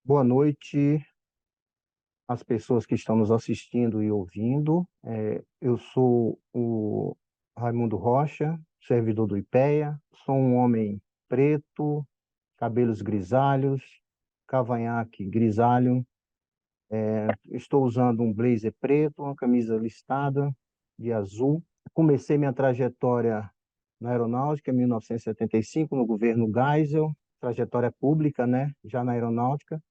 Boa noite às pessoas que estão nos assistindo e ouvindo. Eu sou o Raimundo Rocha, servidor do IPEA. Sou um homem preto, cabelos grisalhos, cavanhaque grisalho. Estou usando um blazer preto, uma camisa listada de azul. Comecei minha trajetória na aeronáutica em 1975, no governo Geisel, trajetória pública, né? Já na aeronáutica.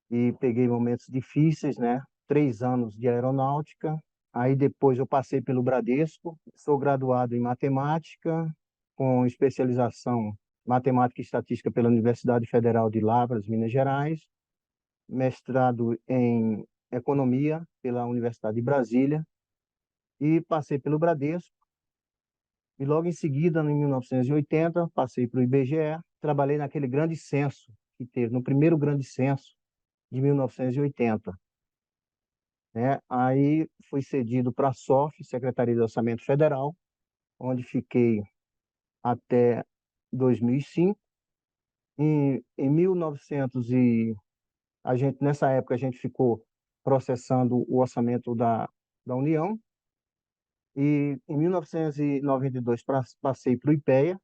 E peguei momentos difíceis, né? 3 anos de aeronáutica. Aí depois eu passei pelo Bradesco. Sou graduado em matemática, com especialização em matemática e estatística pela Universidade Federal de Lavras, Minas Gerais. Mestrado em economia pela Universidade de Brasília. E passei pelo Bradesco. E logo em seguida, em 1980, passei para o IBGE. Trabalhei naquele grande censo que teve, no primeiro grande censo de 1980. Né? Aí fui cedido para a SOF, Secretaria de Orçamento Federal, onde fiquei até 2005. Em 1900 nessa época a gente ficou processando o orçamento da União. E em 1992 passei para o IPEA,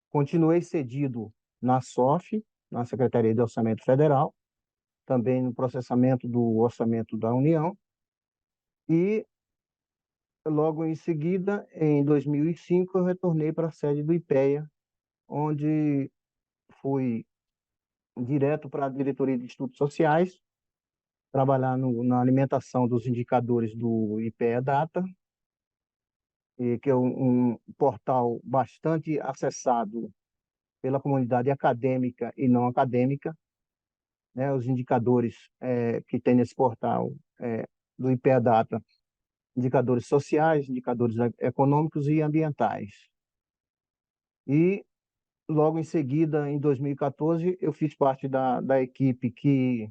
continuei cedido na SOF, na Secretaria de Orçamento Federal, também no processamento do orçamento da União. E logo em seguida, em 2005, eu retornei para a sede do IPEA, onde fui direto para a diretoria de estudos sociais, trabalhar na alimentação dos indicadores do IPEA Data, que é um portal bastante acessado pela comunidade acadêmica e não acadêmica. Né? Os indicadores que tem nesse portal do IPEA Data, indicadores sociais, indicadores econômicos e ambientais. E logo em seguida, em 2014, eu fiz parte da equipe que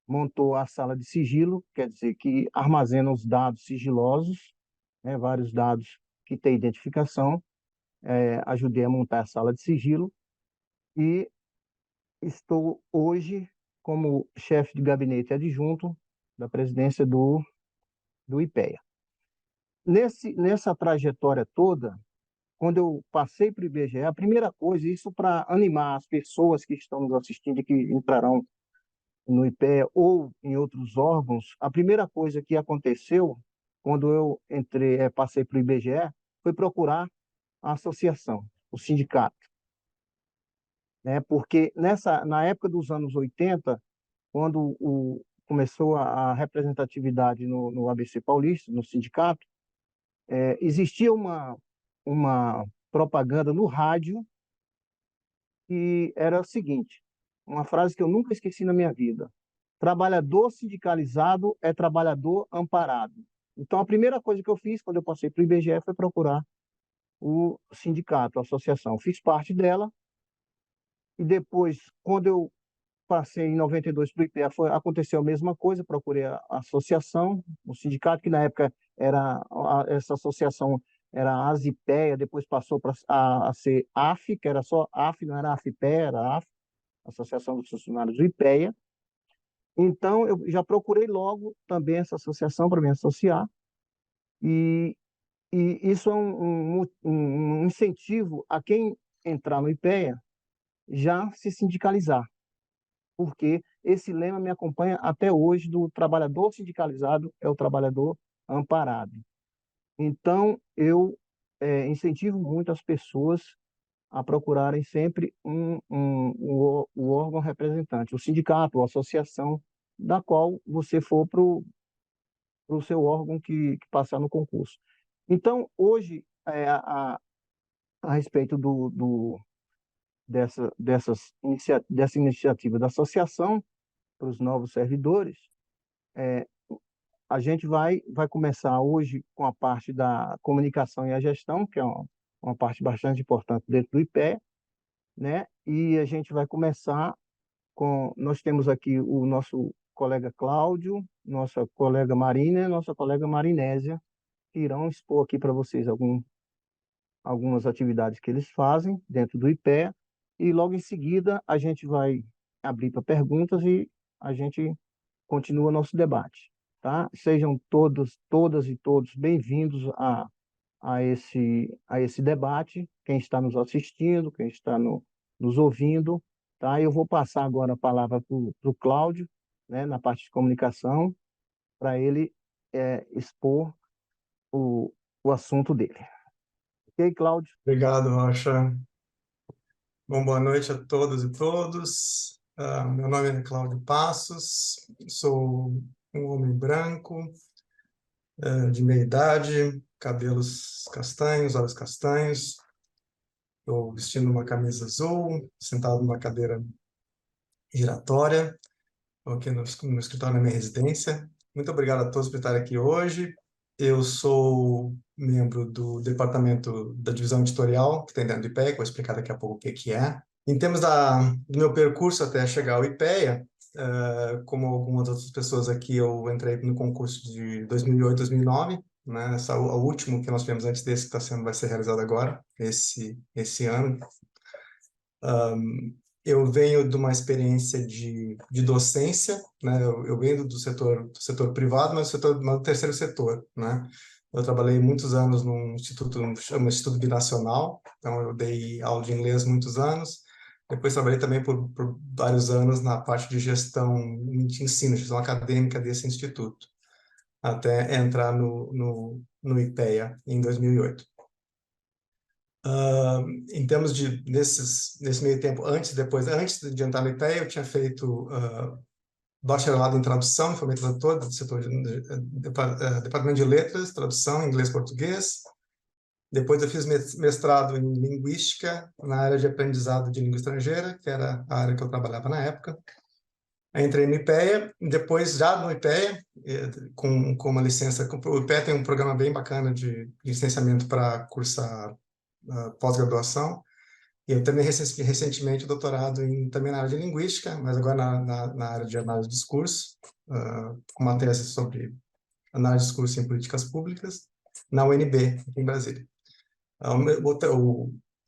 montou a sala de sigilo, quer dizer, que armazena os dados sigilosos, né, vários dados que têm identificação. Ajudei a montar a sala de sigilo e estou hoje como chefe de gabinete adjunto da presidência do IPEA. Nessa trajetória toda, quando eu passei para o IBGE, a primeira coisa, isso para animar as pessoas que estão nos assistindo e que entrarão no IPEA ou em outros órgãos, a primeira coisa que aconteceu quando eu passei para o IBGE, foi procurar a associação, o sindicato, né? Porque na época dos anos 80, quando começou a representatividade no ABC Paulista, no sindicato, existia uma propaganda no rádio que era o seguinte, uma frase que eu nunca esqueci na minha vida: trabalhador sindicalizado é trabalhador amparado. Então, a primeira coisa que eu fiz quando eu passei para o IBGE foi procurar o sindicato, a associação. Fiz parte dela e depois, quando eu passei em 92 para o IPEA, aconteceu a mesma coisa, procurei a associação, o sindicato, que na época essa associação era a ASIPEA, depois passou a ser AF, que era só AF, não era AFPEA, era AF, Associação dos Funcionários do IPEA. Então, eu já procurei logo também essa associação para me associar, e, e isso é um incentivo a quem entrar no IPEA já se sindicalizar, porque esse lema me acompanha até hoje: do trabalhador sindicalizado é o trabalhador amparado. Então, eu incentivo muito as pessoas a procurarem sempre o órgão representante, o sindicato, a associação, da qual você for para o seu órgão que passar no concurso. Então, hoje, a respeito dessa iniciativa da associação para os novos servidores, a gente vai começar hoje com a parte da comunicação e a gestão, que é uma parte bastante importante dentro do IPE, né? E a gente vai começar nós temos aqui o nosso colega Cláudio, nossa colega Marina e nossa colega Marinésia, que irão expor aqui para vocês algumas atividades que eles fazem dentro do IPE, e logo em seguida a gente vai abrir para perguntas e a gente continua nosso debate, tá? Sejam todos, todas e todos bem-vindos a esse debate, quem está nos assistindo, quem está nos ouvindo, tá? Eu vou passar agora a palavra para o Cláudio, né, na parte de comunicação, para ele expor o assunto dele. Ok, Cláudio? Obrigado, Rocha. Bom, boa noite a todas e todos. Meu nome é Cláudio Passos, sou um homem branco, de meia idade, cabelos castanhos, olhos castanhos. Estou vestindo uma camisa azul, sentado numa cadeira giratória, estou aqui no escritório da minha residência. Muito obrigado a todos por estarem aqui hoje. Eu sou membro do departamento da divisão editorial, que tem dentro do IPEA, que vou explicar daqui a pouco o que é. Em termos do meu percurso até chegar ao IPEA, como algumas outras pessoas aqui, eu entrei no concurso de 2008, 2009, né? O último que nós tivemos antes desse, que vai ser realizado agora, esse ano. Eu venho de uma experiência de docência, né? Eu venho do setor privado, mas do terceiro setor, né? Eu trabalhei muitos anos num instituto, chama Instituto Binacional, então eu dei aula de inglês muitos anos. Depois trabalhei também por vários anos na parte de gestão de ensino, gestão acadêmica desse instituto, até entrar no IPEA em 2008. Em termos nesse meio tempo, antes de entrar no IPEA, eu tinha feito bacharelado em tradução, fui tradutor do setor departamento de letras, tradução inglês-português. Depois eu fiz mestrado em linguística na área de aprendizado de língua estrangeira, que era a área que eu trabalhava na época. Aí entrei no IPEA, depois já no IPEA, com uma licença, o IPEA tem um programa bem bacana de licenciamento para cursar pós-graduação. E eu também recentemente doutorado também na área de linguística, mas agora na área de análise de discurso, com uma tese sobre análise de discurso em políticas públicas, na UNB, aqui em Brasília.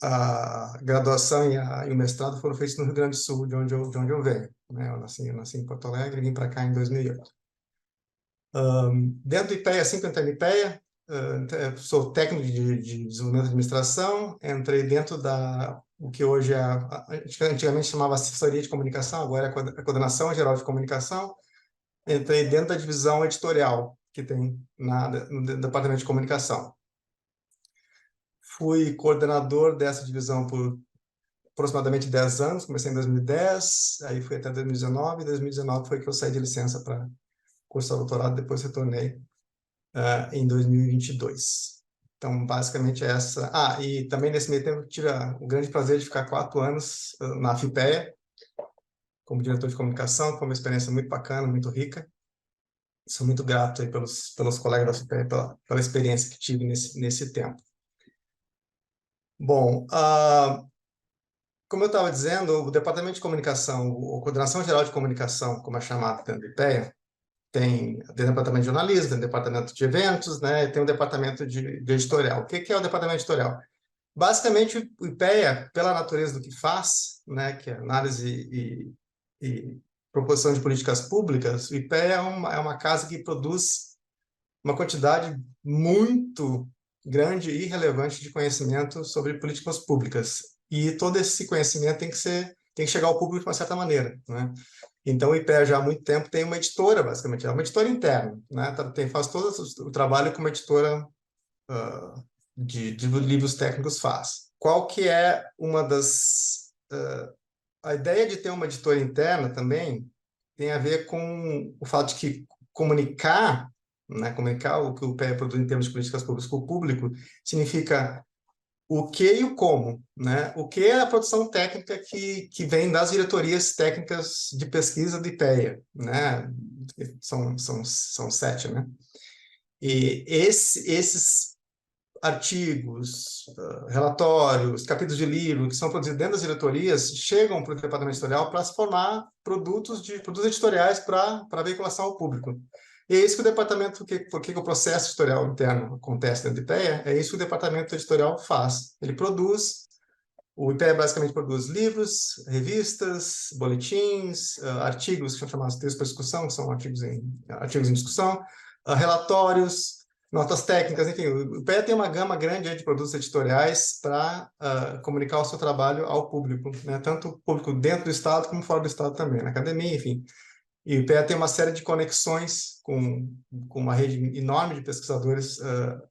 A graduação e o mestrado foram feitos no Rio Grande do Sul, de onde eu venho, né? Eu nasci em Porto Alegre e vim para cá em 2008. Dentro do IPEA, assim que eu entrei no IPEA, sou técnico de desenvolvimento de administração, entrei dentro o que hoje antigamente chamava assessoria de comunicação, agora é a coordenação geral de comunicação. Entrei dentro da divisão editorial que tem no departamento de comunicação. Fui coordenador dessa divisão por aproximadamente 10 anos, comecei em 2010, aí fui até 2019, 2019 foi que eu saí de licença para cursar doutorado, depois retornei em 2022. Então, basicamente, essa... e também nesse meio tempo tive o grande prazer de ficar 4 anos na FIPEA, como diretor de comunicação, foi uma experiência muito bacana, muito rica. Sou muito grato aí pelos colegas da FIPEA, pela experiência que tive nesse tempo. Bom, como eu estava dizendo, o Departamento de Comunicação, a Coordenação Geral de Comunicação, como é chamado dentro do IPEA, tem departamento de jornalismo, tem departamento de eventos, né? Tem um departamento de editorial. O que é o departamento editorial? Basicamente, o IPEA, pela natureza do que faz, né, que é análise e proposição de políticas públicas, o IPEA é uma casa que produz uma quantidade muito grande e relevante de conhecimento sobre políticas públicas. E todo esse conhecimento tem que chegar ao público de uma certa maneira, né? Então, o IPEA já há muito tempo tem uma editora, basicamente, é uma editora interna, né? Faz todo o trabalho que uma editora de livros técnicos faz. Qual que é uma das... a ideia de ter uma editora interna também tem a ver com o fato de que comunicar, né, comunicar o que o IPEA produz em termos de políticas públicas com o público, significa o que e o como, né? O que é a produção técnica que vem das diretorias técnicas de pesquisa do IPEA, né? São 7, né? E esses artigos, relatórios, capítulos de livro que são produzidos dentro das diretorias chegam para o departamento editorial para se formar produtos editoriais para veiculação ao público. E é isso que o departamento, porque o processo editorial interno acontece dentro do IPEA, é isso que o departamento editorial faz. Ele produz O IPEA basicamente produz livros, revistas, boletins, artigos, que são chamados textos para discussão, que são artigos em discussão, relatórios, notas técnicas, enfim. O IPEA tem uma gama grande de produtos editoriais para comunicar o seu trabalho ao público, né? Tanto o público dentro do Estado como fora do Estado também, na academia, enfim. E o IPEA tem uma série de conexões com uma rede enorme de pesquisadores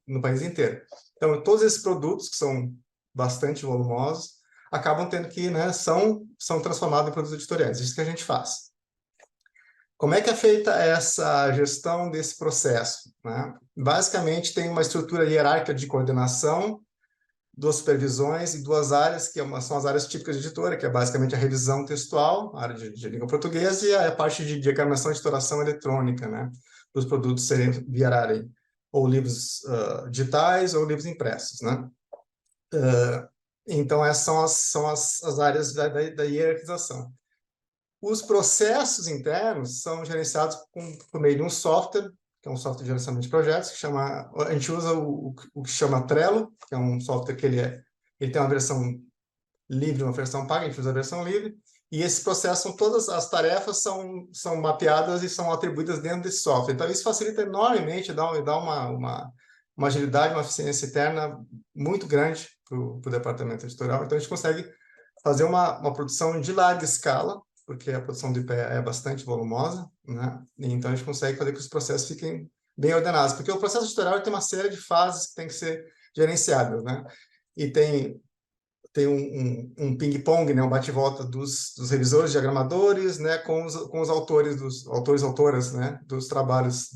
no país inteiro. Então, todos esses produtos, que são bastante volumosos, acabam tendo que, né, são transformados em produtos editoriais. Isso que a gente faz. Como é que é feita essa gestão desse processo, né? Basicamente, tem uma estrutura hierárquica de coordenação, duas supervisões e duas áreas, que são as áreas típicas de editora, que é basicamente a revisão textual, a área de língua portuguesa, e a parte de diagramação e editoração eletrônica, né? Dos produtos virarem ou livros digitais ou livros impressos, né? Então, essas são as áreas da hierarquização. Os processos internos são gerenciados por meio de um software, que é um software de gerenciamento de projetos, a gente usa o que chama Trello, que é um software que ele tem uma versão livre e uma versão paga, a gente usa a versão livre, e esse processo, todas as tarefas são mapeadas e são atribuídas dentro desse software. Então, isso facilita enormemente, dá uma agilidade, uma eficiência interna muito grande para o departamento editorial. Então, a gente consegue fazer uma produção de larga escala, porque a produção do IPEA é bastante volumosa, né? E então a gente consegue fazer com que os processos fiquem bem ordenados, porque o processo editorial tem uma série de fases que tem que ser gerenciadas, né? E tem um ping-pong, né? Um bate-volta dos revisores, diagramadores, né? Com os autores, autoras, né? Dos trabalhos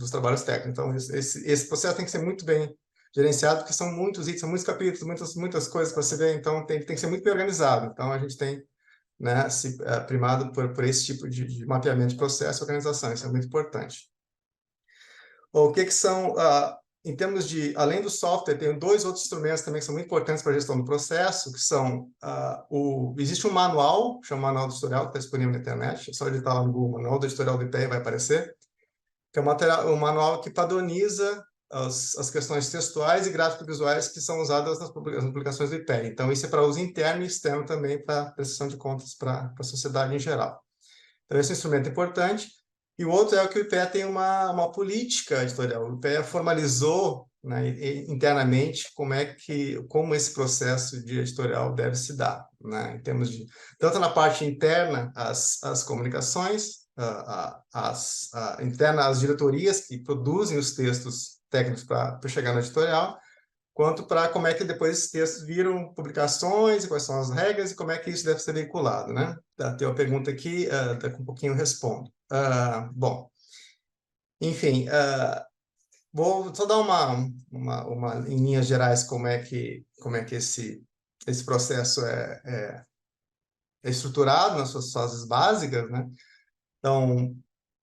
técnicos. Então, esse processo tem que ser muito bem gerenciado, porque são muitos itens, são muitos capítulos, muitas coisas para se ver, então tem que ser muito bem organizado. Então, a gente tem, né, primado por esse tipo de mapeamento de processo e organização. Isso é muito importante. O que são, em termos de, além do software, tem dois outros instrumentos também que são muito importantes para a gestão do processo, que são, existe um manual, chama Manual do Editorial, que está disponível na internet, é só editar lá no Google, Manual do Editorial do IPEA, vai aparecer, que é um manual que padroniza as questões textuais e gráfico-visuais que são usadas nas publicações do IPEA. Então, isso é para uso interno e externo também, para prestação de contas para a sociedade em geral. Então, esse é um instrumento importante. E o outro é que o IPEA tem uma política editorial. O IPEA formalizou, né, internamente como esse processo de editorial deve se dar, né, em termos de, tanto na parte interna, as comunicações, interna, as diretorias que produzem os textos técnicos para chegar no editorial, quanto para como é que depois esses textos viram publicações, e quais são as regras, e como é que isso deve ser veiculado, né? Tem uma pergunta aqui, daqui um pouquinho eu respondo. Bom, enfim, vou só dar em linhas gerais como é que esse processo é estruturado nas suas fases básicas, né? Então,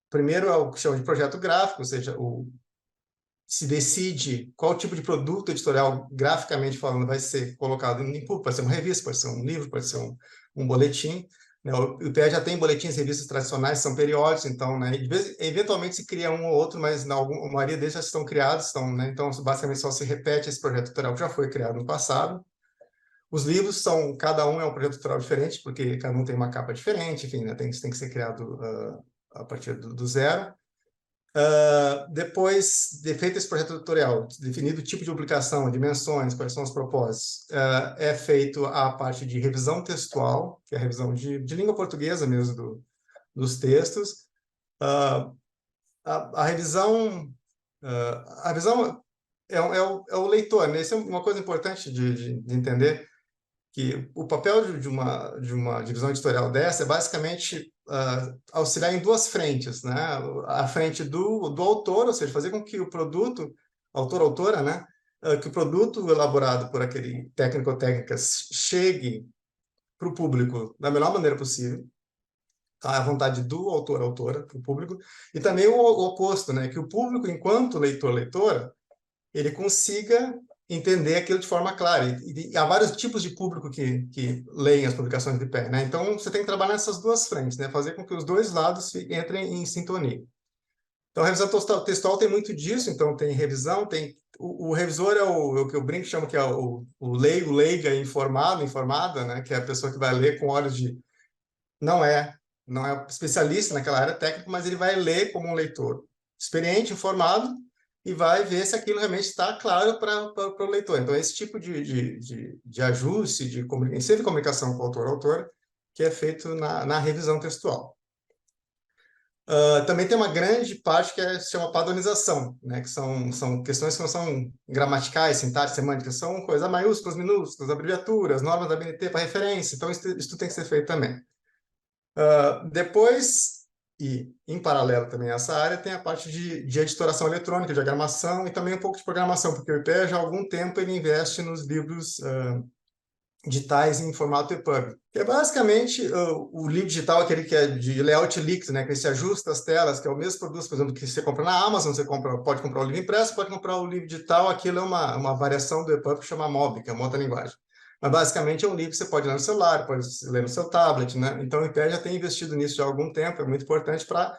primeiro é o que chama de projeto gráfico, ou seja, se decide qual tipo de produto editorial, graficamente falando, vai ser colocado em público. Pode ser uma revista, pode ser um livro, pode ser um boletim. Né? O IPEA já tem boletins, revistas tradicionais, são periódicos, então, né, eventualmente se cria um ou outro, mas a maioria deles já estão criados, né? Então, basicamente, só se repete esse projeto editorial que já foi criado no passado. Os livros cada um é um projeto editorial diferente, porque cada um tem uma capa diferente, enfim, né, tem que ser criado a partir do zero. Depois de feito esse projeto editorial, definido o tipo de publicação, dimensões, quais são os propósitos, é feito a parte de revisão textual, que é a revisão de língua portuguesa mesmo dos textos. A revisão é o leitor, né? Isso é uma coisa importante de entender, que o papel de uma divisão editorial dessa é basicamente auxiliar em duas frentes, né? A frente do autor, ou seja, fazer com que o produto, autor-autora, né? Que o produto elaborado por aquele técnico ou técnicas chegue para o público da melhor maneira possível, à vontade do autor-autora, para o público, e também o oposto, né? Que o público, enquanto leitor-leitora, ele consiga entender aquilo de forma clara. E há vários tipos de público que leem as publicações de IPEA, né? Então, você tem que trabalhar nessas duas frentes, né? Fazer com que os dois lados entrem em sintonia. Então, a revisão textual tem muito disso, então tem revisão, tem o revisor é o que eu brinco, chamo que é o leigo, leiga, informado, informada, né, que é a pessoa que vai ler com olhos de não é não é especialista naquela área técnica, mas ele vai ler como um leitor experiente, informado, e vai ver se aquilo realmente está claro para o leitor. Então, esse tipo de ajuste, ensino de comunicação com o autor-autor, que é feito na revisão textual. Também tem uma grande parte que se chama padronização, né? Que são questões que não são gramaticais, sintáticas, semânticas, são coisas maiúsculas, minúsculas, abreviaturas, normas da BNT para referência. Então, isso tem que ser feito também. Depois, e em paralelo também a essa área, tem a parte de editoração eletrônica, diagramação e também um pouco de programação, porque o IPEA já há algum tempo ele investe nos livros digitais em formato EPUB. Que é basicamente o livro digital, aquele que é de layout líquido, né, que se ajusta as telas, que é o mesmo produto, por exemplo, que você compra na Amazon, pode comprar o livro impresso, pode comprar o livro digital, aquilo é uma variação do EPUB que chama MOB, que é uma outra linguagem. Mas basicamente é um livro que você pode ler no celular, pode ler no seu tablet, né? Então o IPEA já tem investido nisso já há algum tempo, é muito importante para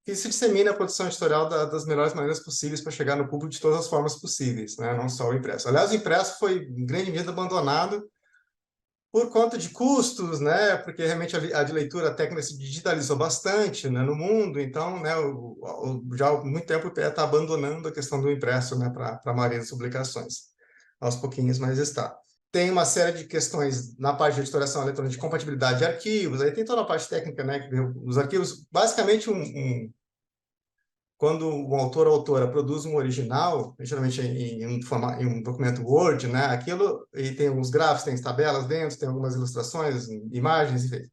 que se dissemine a produção editorial das melhores maneiras possíveis para chegar no público de todas as formas possíveis, né? Não só o impresso. Aliás, o impresso foi em grande medida abandonado por conta de custos, né? Porque realmente a de leitura técnica se digitalizou bastante, né, no mundo, então, né, já há muito tempo o IPEA está abandonando a questão do impresso, né, para a maioria das publicações. Aos pouquinhos, mas está. Tem uma série de questões na parte de editoração eletrônica de compatibilidade de arquivos, aí tem toda a parte técnica, né, que os arquivos, basicamente quando um autor ou autora produz um original, geralmente em um documento Word, né, aquilo, e tem alguns gráficos, tem tabelas dentro, tem algumas ilustrações, imagens, enfim.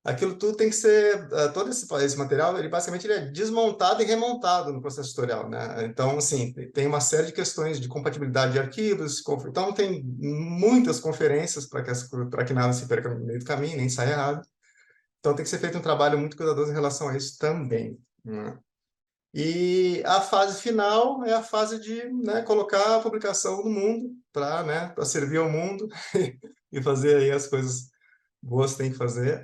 Aquilo tudo tem que ser, todo esse material, ele basicamente ele é desmontado e remontado no processo editorial, né? Então, assim, tem uma série de questões de compatibilidade de arquivos, então tem muitas conferências para que nada se perca no meio do caminho, nem saia errado. Então tem que ser feito um trabalho muito cuidadoso em relação a isso também, né? E a fase final é a fase de, né, colocar a publicação no mundo para, né, para servir ao mundo e fazer aí as coisas boas que tem que fazer,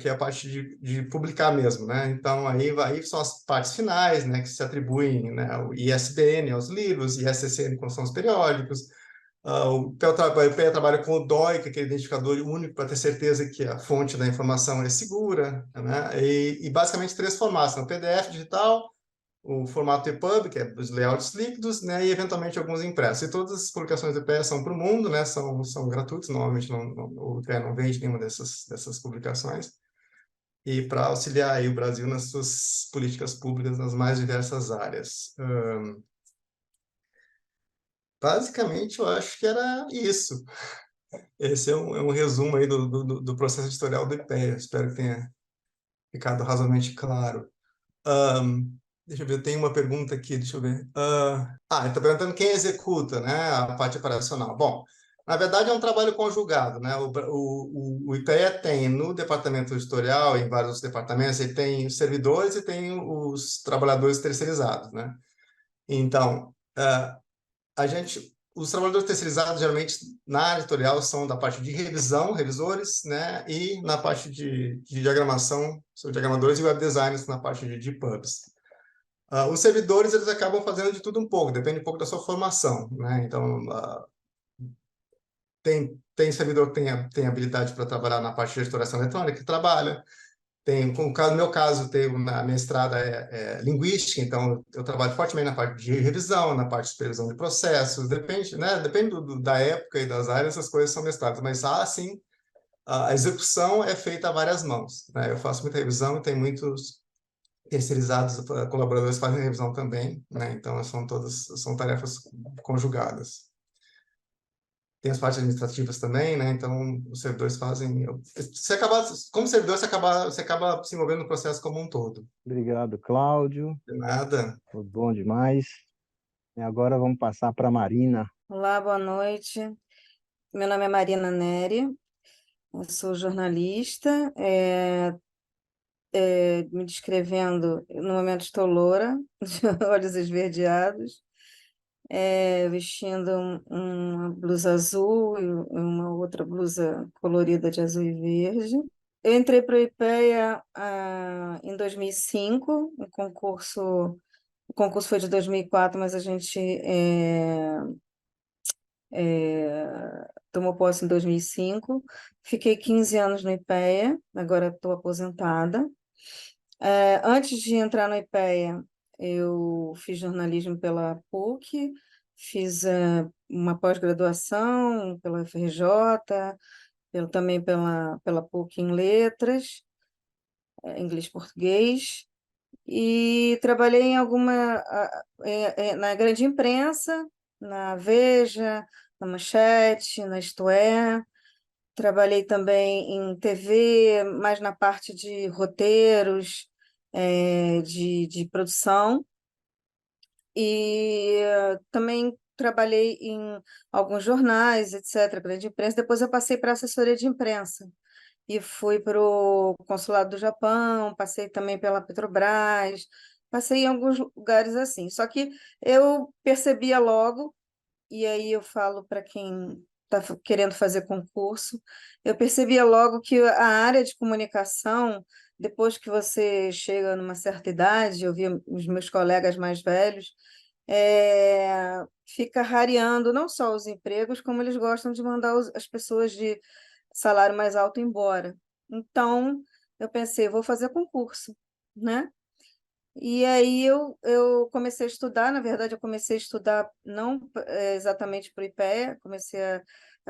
que é a parte de publicar mesmo, né? Então aí são as partes finais, né, que se atribuem, né, o ISBN aos livros, ISSN quando são os periódicos. O PEA trabalha com o DOI, que é aquele identificador único para ter certeza que a fonte da informação é segura, né? E basicamente três formatos, né? O PDF digital, o formato EPUB, que é os layouts líquidos, né, e eventualmente alguns impressos. E todas as publicações do IPEA são para o mundo, né, são gratuitas, normalmente o IPEA não vende nenhuma dessas publicações, e para auxiliar aí o Brasil nas suas políticas públicas nas mais diversas áreas. Basicamente, eu acho que era isso. Esse é um resumo aí do processo editorial do IPEA. Espero que tenha ficado razoavelmente claro. Deixa eu ver, tem uma pergunta aqui, deixa eu ver. Está perguntando quem executa, né, a parte operacional. Bom, na verdade é um trabalho conjugado, né? O IPEA tem no departamento editorial, em vários departamentos, ele tem os servidores e tem os trabalhadores terceirizados, né? Então, os trabalhadores terceirizados, geralmente, na área editorial, são da parte de revisão, revisores, né? E na parte de diagramação, são diagramadores e web designers na parte de pubs. Os servidores, eles acabam fazendo de tudo um pouco, depende um pouco da sua formação, né? Então, tem servidor que tem habilidade para trabalhar na parte de editoração eletrônica, que trabalha. No meu caso, na minha estrada é linguística, então eu trabalho fortemente na parte de revisão, na parte de supervisão de processos, depende, né? Depende da época e das áreas, essas coisas são mestradas, mas sim, a execução é feita a várias mãos, né? Eu faço muita revisão e tem muitos terceirizados, colaboradores que fazem revisão também, né? Então são tarefas conjugadas. Tem as partes administrativas também, né? Então os servidores fazem. Como servidor, você acaba se envolvendo no processo como um todo. Obrigado, Cláudio. De nada. Foi bom demais. E agora vamos passar para a Marina. Olá, boa noite. Meu nome é Marina Neri, eu sou jornalista, me descrevendo, no momento estou loura, de olhos esverdeados, vestindo uma blusa azul e uma outra blusa colorida de azul e verde. Eu entrei para o IPEA em 2005, um concurso O concurso foi de 2004, mas a gente tomou posse em 2005. Fiquei 15 anos no IPEA, agora estou aposentada. Antes de entrar no IPEA, eu fiz jornalismo pela PUC, fiz uma pós-graduação pela FRJ, também pela PUC em Letras, inglês e português, e trabalhei na grande imprensa, na Veja, na Manchete, na Isto É. Trabalhei também em TV, mais na parte de roteiros, de produção, e também trabalhei em alguns jornais, etc., grande imprensa. Depois eu passei para assessoria de imprensa e fui para o Consulado do Japão, passei também pela Petrobras, passei em alguns lugares assim. Só que eu percebia logo, e aí eu falo para quem está querendo fazer concurso, eu percebia logo que a área de comunicação, depois que você chega numa certa idade, eu via os meus colegas mais velhos, fica rareando não só os empregos, como eles gostam de mandar as pessoas de salário mais alto embora. Então, eu pensei, vou fazer concurso, né? E aí eu comecei a estudar, na verdade, eu comecei a estudar não exatamente para o IPEA, comecei a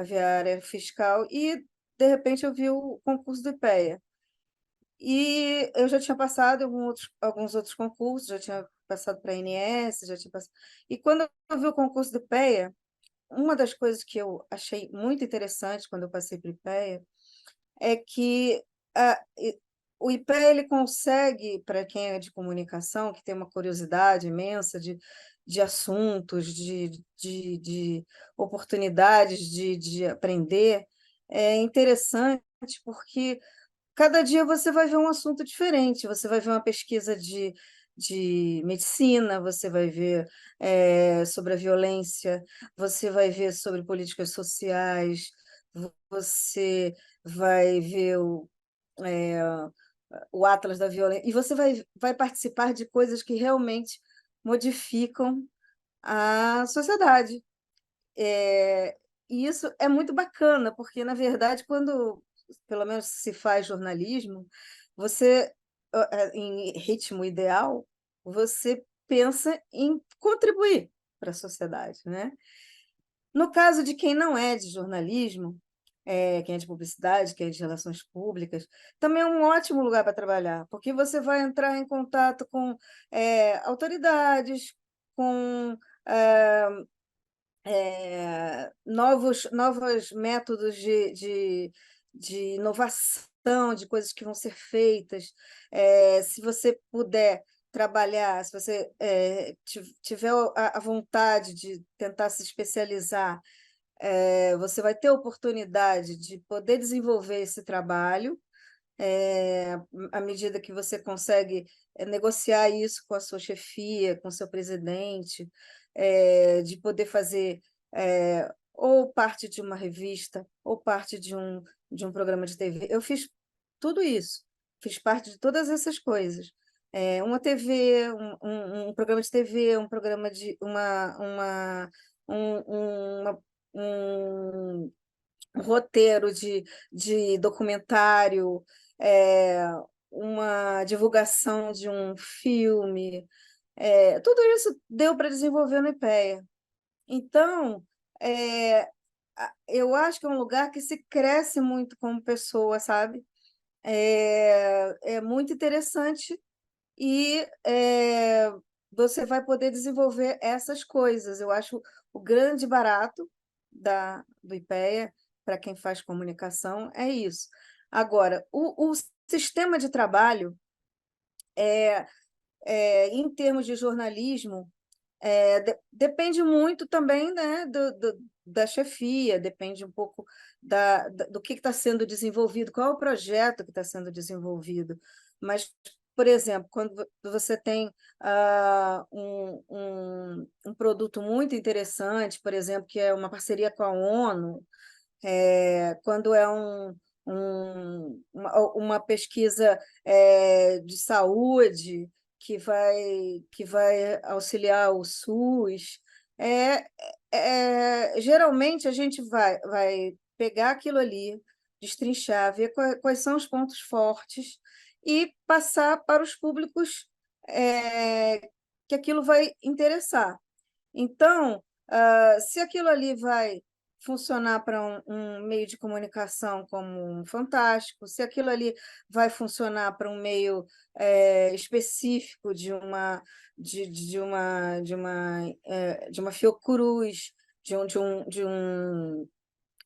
ver a área fiscal e, de repente, eu vi o concurso do IPEA. E eu já tinha passado alguns outros concursos, já tinha passado para a ANS, já tinha passado. E quando eu vi o concurso do IPEA, uma das coisas que eu achei muito interessante quando eu passei para o IPEA é que o IPEA ele consegue, para quem é de comunicação, que tem uma curiosidade imensa de assuntos, de oportunidades de aprender, é interessante porque cada dia você vai ver um assunto diferente, você vai ver uma pesquisa de medicina, você vai ver sobre a violência, você vai ver sobre políticas sociais, você vai ver é, o Atlas da Violência, e você vai participar de coisas que realmente modificam a sociedade. E isso é muito bacana, porque, na verdade, quando, pelo menos, se faz jornalismo, você, em ritmo ideal, você pensa em contribuir para a sociedade, né? No caso de quem não é de jornalismo, quem é de publicidade, quem é de relações públicas, também é um ótimo lugar para trabalhar, porque você vai entrar em contato com autoridades, com novos métodos de inovação, de coisas que vão ser feitas. Se você puder trabalhar, se você tiver a vontade de tentar se especializar, você vai ter oportunidade de poder desenvolver esse trabalho, à medida que você consegue negociar isso com a sua chefia, com o seu presidente, de poder fazer ou parte de uma revista, ou parte de um programa de TV. Eu fiz tudo isso, fiz parte de todas essas coisas. Uma TV, um programa de TV, um programa de um, uma, um roteiro de documentário, é, uma divulgação de um filme, tudo isso deu para desenvolver no IPEA. Então, é, eu acho que é um lugar que se cresce muito como pessoa, sabe? É muito interessante e você vai poder desenvolver essas coisas. Eu acho o grande barato do IPEA, para quem faz comunicação, é isso. Agora, o sistema de trabalho, em termos de jornalismo, depende muito também, né, da chefia, depende um pouco do que está sendo desenvolvido, qual é o projeto que está sendo desenvolvido. Mas, por exemplo, quando você tem um produto muito interessante, por exemplo, que é uma parceria com a ONU, quando é uma pesquisa de saúde, que vai auxiliar o SUS. Geralmente a gente vai pegar aquilo ali, destrinchar, ver quais são os pontos fortes e passar para os públicos que aquilo vai interessar. Então, se aquilo ali vai funcionar para um meio de comunicação como um Fantástico, se aquilo ali vai funcionar para um meio específico de uma Fiocruz,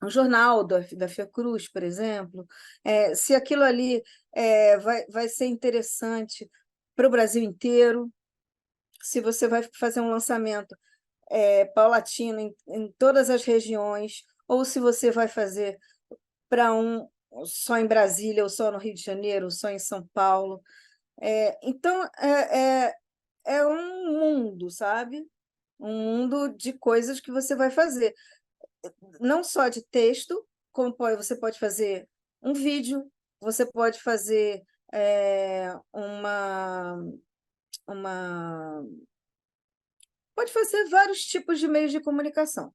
um jornal da Fiocruz, por exemplo, se aquilo ali vai ser interessante para o Brasil inteiro, se você vai fazer um lançamento paulatino em todas as regiões, ou se você vai fazer para só em Brasília, ou só no Rio de Janeiro, ou só em São Paulo. Então, é um mundo, sabe? Um mundo de coisas que você vai fazer. Não só de texto, como você pode fazer um vídeo, você pode fazer uma... Pode fazer vários tipos de meios de comunicação,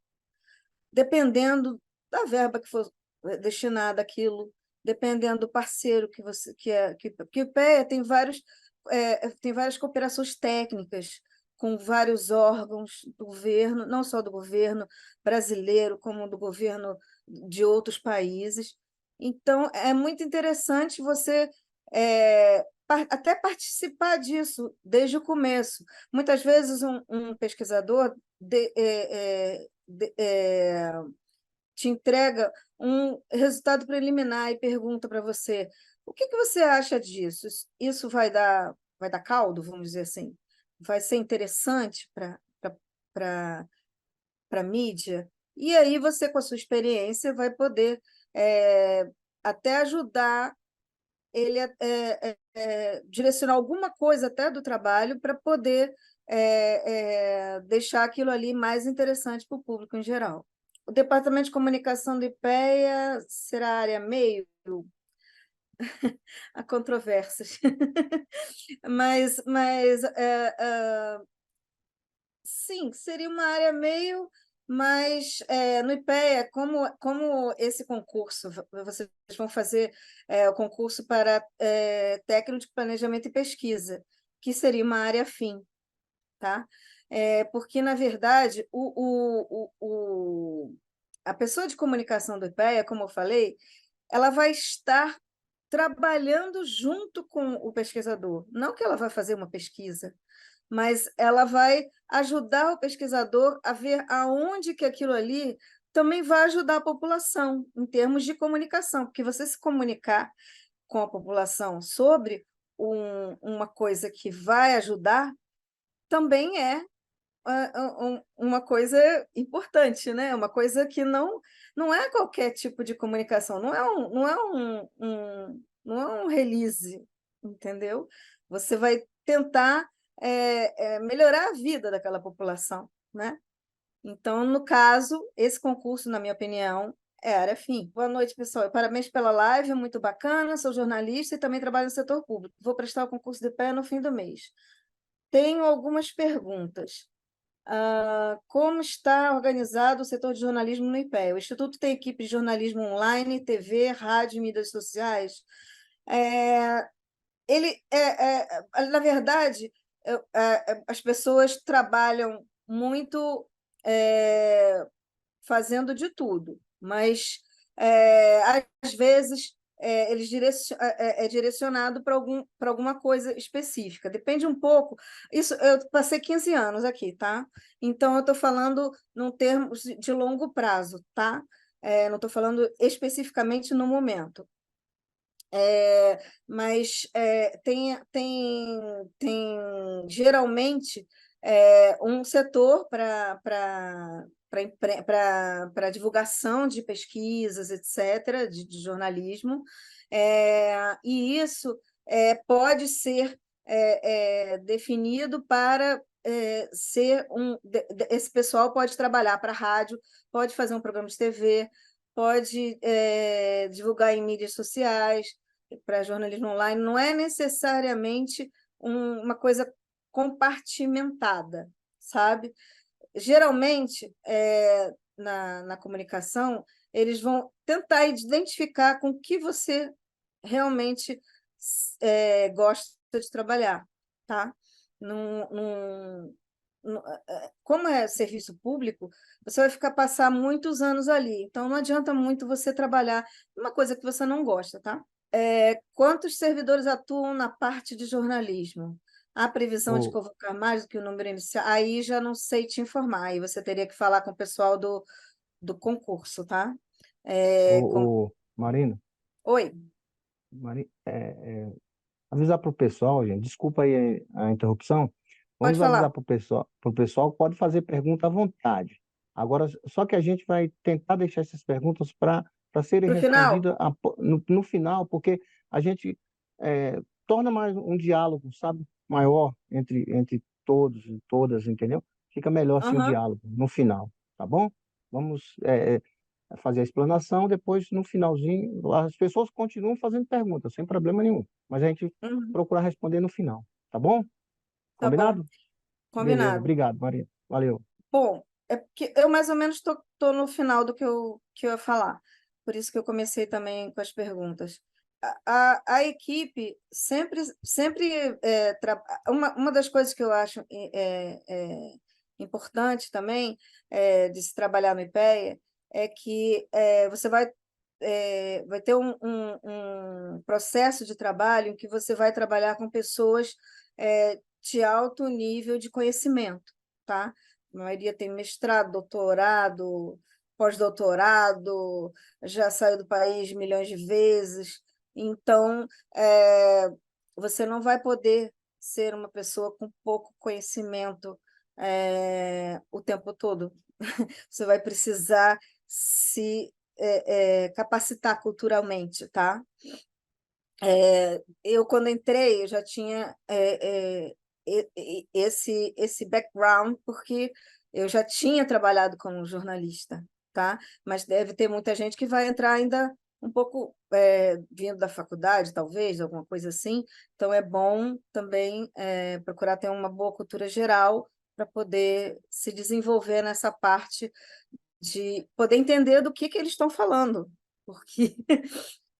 dependendo da verba que for destinada àquilo, dependendo do parceiro que você que o IPEA tem várias cooperações técnicas com vários órgãos do governo, não só do governo brasileiro, como do governo de outros países. Então, é muito interessante você até participar disso desde o começo. Muitas vezes, um pesquisador te entrega um resultado preliminar e pergunta para você: o que você acha disso? Isso vai dar caldo, vamos dizer assim? Vai ser interessante para a mídia? E aí você, com a sua experiência, vai poder até ajudar ele direcionar alguma coisa até do trabalho para poder deixar aquilo ali mais interessante para o público em geral. O Departamento de Comunicação do IPEA será a área meio? Há controvérsias. Mas sim, seria uma área meio, mas no IPEA, como esse concurso, vocês vão fazer o concurso para técnico de planejamento e pesquisa, que seria uma área afim, tá? Porque, na verdade, a pessoa de comunicação do IPEA, como eu falei, ela vai estar trabalhando junto com o pesquisador. Não que ela vai fazer uma pesquisa, mas ela vai ajudar o pesquisador a ver aonde que aquilo ali também vai ajudar a população, em termos de comunicação, porque você se comunicar com a população sobre uma coisa que vai ajudar também é uma coisa importante, né? Uma coisa que não é qualquer tipo de comunicação, não é um release, entendeu? Você vai tentar melhorar a vida daquela população, né? Então, no caso, esse concurso, na minha opinião, é área fim. Boa noite, pessoal. Parabéns pela live, muito bacana. Sou jornalista e também trabalho no setor público. Vou prestar o concurso de pé no fim do mês. Tenho algumas perguntas. Como está organizado o setor de jornalismo no IPEA? O Instituto tem equipe de jornalismo online, TV, rádio e mídias sociais? Na verdade, as pessoas trabalham muito fazendo de tudo, mas às vezes é direcionado para alguma coisa específica. Depende um pouco. Isso, eu passei 15 anos aqui, tá? Então, eu estou falando num termos de longo prazo, tá? Não estou falando especificamente no momento. Mas tem geralmente um setor para divulgação de pesquisas, etc., de jornalismo, e isso pode ser definido para ser esse pessoal pode trabalhar para a rádio, pode fazer um programa de TV, pode divulgar em mídias sociais, para jornalismo online, não é necessariamente uma coisa compartimentada, sabe? Geralmente, na comunicação, eles vão tentar identificar com o que você realmente gosta de trabalhar, tá? Num, num, como é serviço público, você vai passar muitos anos ali, então não adianta muito você trabalhar uma coisa que você não gosta, tá? Quantos servidores atuam na parte de jornalismo? Há previsão de Ô, convocar mais do que o número inicial? Aí já não sei te informar, aí você teria que falar com o pessoal do concurso, tá? É, com... Marina, Oi, avisar para o pessoal, gente, desculpa aí a interrupção, pode vamos avisar falar. para o pessoal que pode fazer pergunta à vontade. Agora, só que a gente vai tentar deixar essas perguntas para serem Para o final? respondidas no final, porque a gente torna mais um diálogo, sabe, maior entre todos e todas, entendeu? Fica melhor assim o Aham, diálogo no final, tá bom? Vamos fazer a explanação, depois no finalzinho as pessoas continuam fazendo perguntas, sem problema nenhum, mas a gente uhum, procurar responder no final, tá bom? tá bom, Combinado? Beleza, combinado. obrigado, Maria. Valeu. Bom, é porque eu mais ou menos tô no final do que eu ia falar. Por isso que eu comecei também com as perguntas. A equipe sempre uma das coisas que eu acho importante também de se trabalhar no IPEA é que você vai ter um processo de trabalho em que você vai trabalhar com pessoas de alto nível de conhecimento, tá? A maioria tem mestrado, doutorado, pós-doutorado, já saiu do país milhões de vezes. Então, você não vai poder ser uma pessoa com pouco conhecimento o tempo todo. Você vai precisar se capacitar culturalmente, tá? Eu, quando entrei, eu já tinha esse background, porque eu já tinha trabalhado como jornalista, tá? Mas deve ter muita gente que vai entrar ainda um pouco vindo da faculdade, talvez, alguma coisa assim. Então, é bom também procurar ter uma boa cultura geral para poder se desenvolver nessa parte de poder entender do que eles estão falando,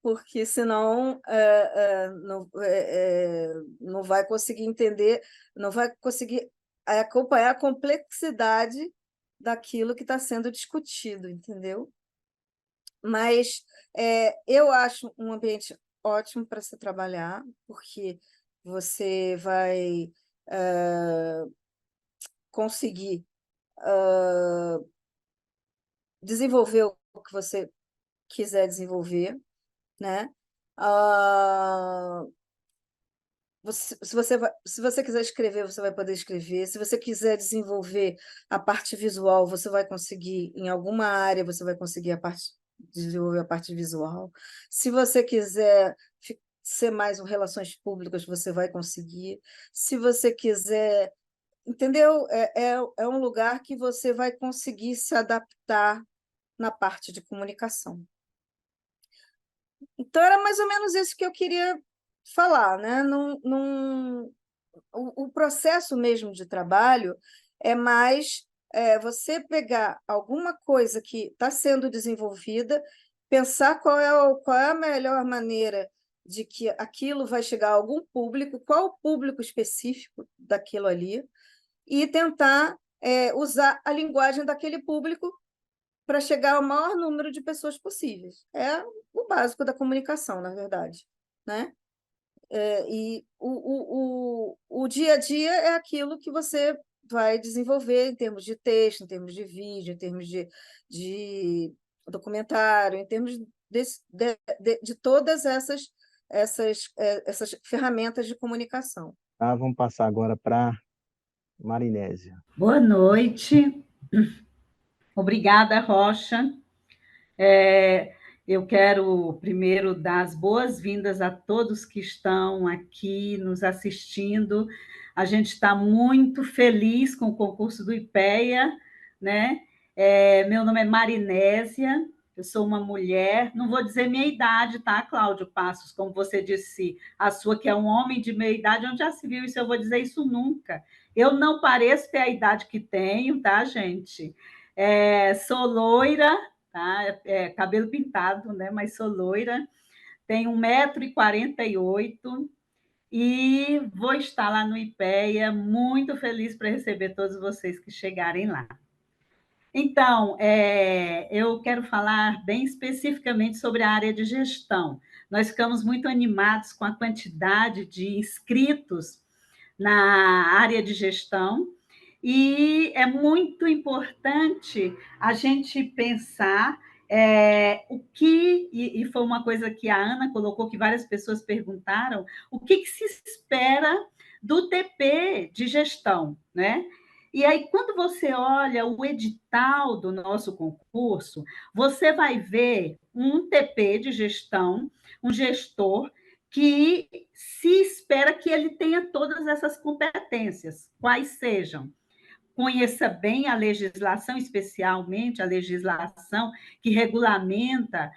porque senão não vai conseguir entender, não vai conseguir acompanhar a complexidade daquilo que está sendo discutido, entendeu? Mas eu acho um ambiente ótimo para se trabalhar, porque você vai conseguir desenvolver o que você quiser desenvolver, né? Ah, se você quiser escrever, você vai poder escrever. Se você quiser desenvolver a parte visual, você vai conseguir, em alguma área, você vai conseguir desenvolver a parte visual. Se você quiser ser mais um relações públicas, você vai conseguir. Se você quiser, entendeu? É um lugar que você vai conseguir se adaptar na parte de comunicação. Então, era mais ou menos isso que eu queria falar, né? O processo mesmo de trabalho é mais você pegar alguma coisa que está sendo desenvolvida, pensar qual é a melhor maneira de que aquilo vai chegar a algum público, qual o público específico daquilo ali, e tentar usar a linguagem daquele público para chegar ao maior número de pessoas possíveis. É o básico da comunicação, na verdade, né? E o dia a dia é aquilo que você vai desenvolver em termos de texto, em termos de vídeo, em termos de documentário, em termos de todas essas ferramentas de comunicação. Tá, vamos passar agora para Marinésia. Boa noite. Obrigada, Rocha. Eu quero primeiro dar as boas-vindas a todos que estão aqui nos assistindo. A gente está muito feliz com o concurso do IPEA, né? Meu nome é Marinésia, Eu sou uma mulher, não vou dizer minha idade, tá, Cláudio Passos? Como você disse, a sua que é um homem de meia idade, onde já se viu isso? Eu vou dizer isso nunca. Eu não pareço ter a idade que tenho, tá, gente? Sou loira, tá? Cabelo pintado, né? Mas sou loira. Tenho 1,48 m e vou estar lá no IPEA, muito feliz para receber todos vocês que chegarem lá. Então, eu quero falar bem especificamente sobre a área de gestão. Nós ficamos muito animados com a quantidade de inscritos na área de gestão, e é muito importante a gente pensar o que, e foi uma coisa que a Ana colocou, que várias pessoas perguntaram, o que se espera do TP de gestão, né? E aí, quando você olha o edital do nosso concurso, você vai ver um TP de gestão, um gestor que se espera que ele tenha todas essas competências, quais sejam. Conheça bem a legislação, especialmente a legislação que regulamenta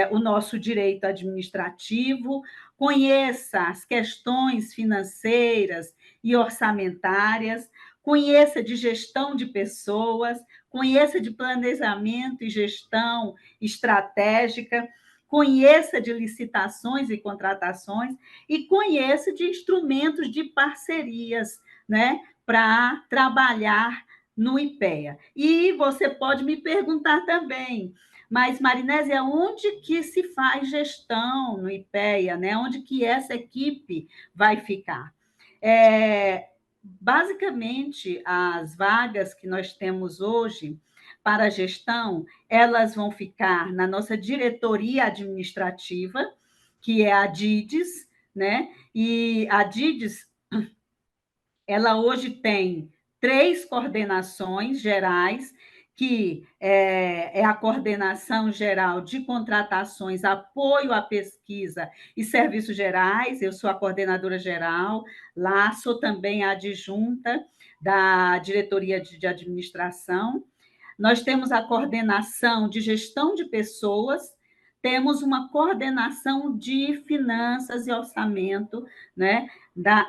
o nosso direito administrativo, conheça as questões financeiras e orçamentárias, conheça de gestão de pessoas, conheça de planejamento e gestão estratégica, conheça de licitações e contratações e conheça de instrumentos de parcerias, né, para trabalhar no IPEA. E você pode me perguntar também, mas, Marinésia, onde que se faz gestão no IPEA, né? Onde que essa equipe vai ficar? Basicamente, as vagas que nós temos hoje para a gestão, elas vão ficar na nossa diretoria administrativa, que é a DIDES, né? E a DIDES, ela hoje tem 3 coordenações gerais, que é a coordenação geral de contratações, apoio à pesquisa e serviços gerais. Eu sou a coordenadora geral, lá sou também a adjunta da diretoria de administração. Nós temos a coordenação de gestão de pessoas, temos uma coordenação de finanças e orçamento, né,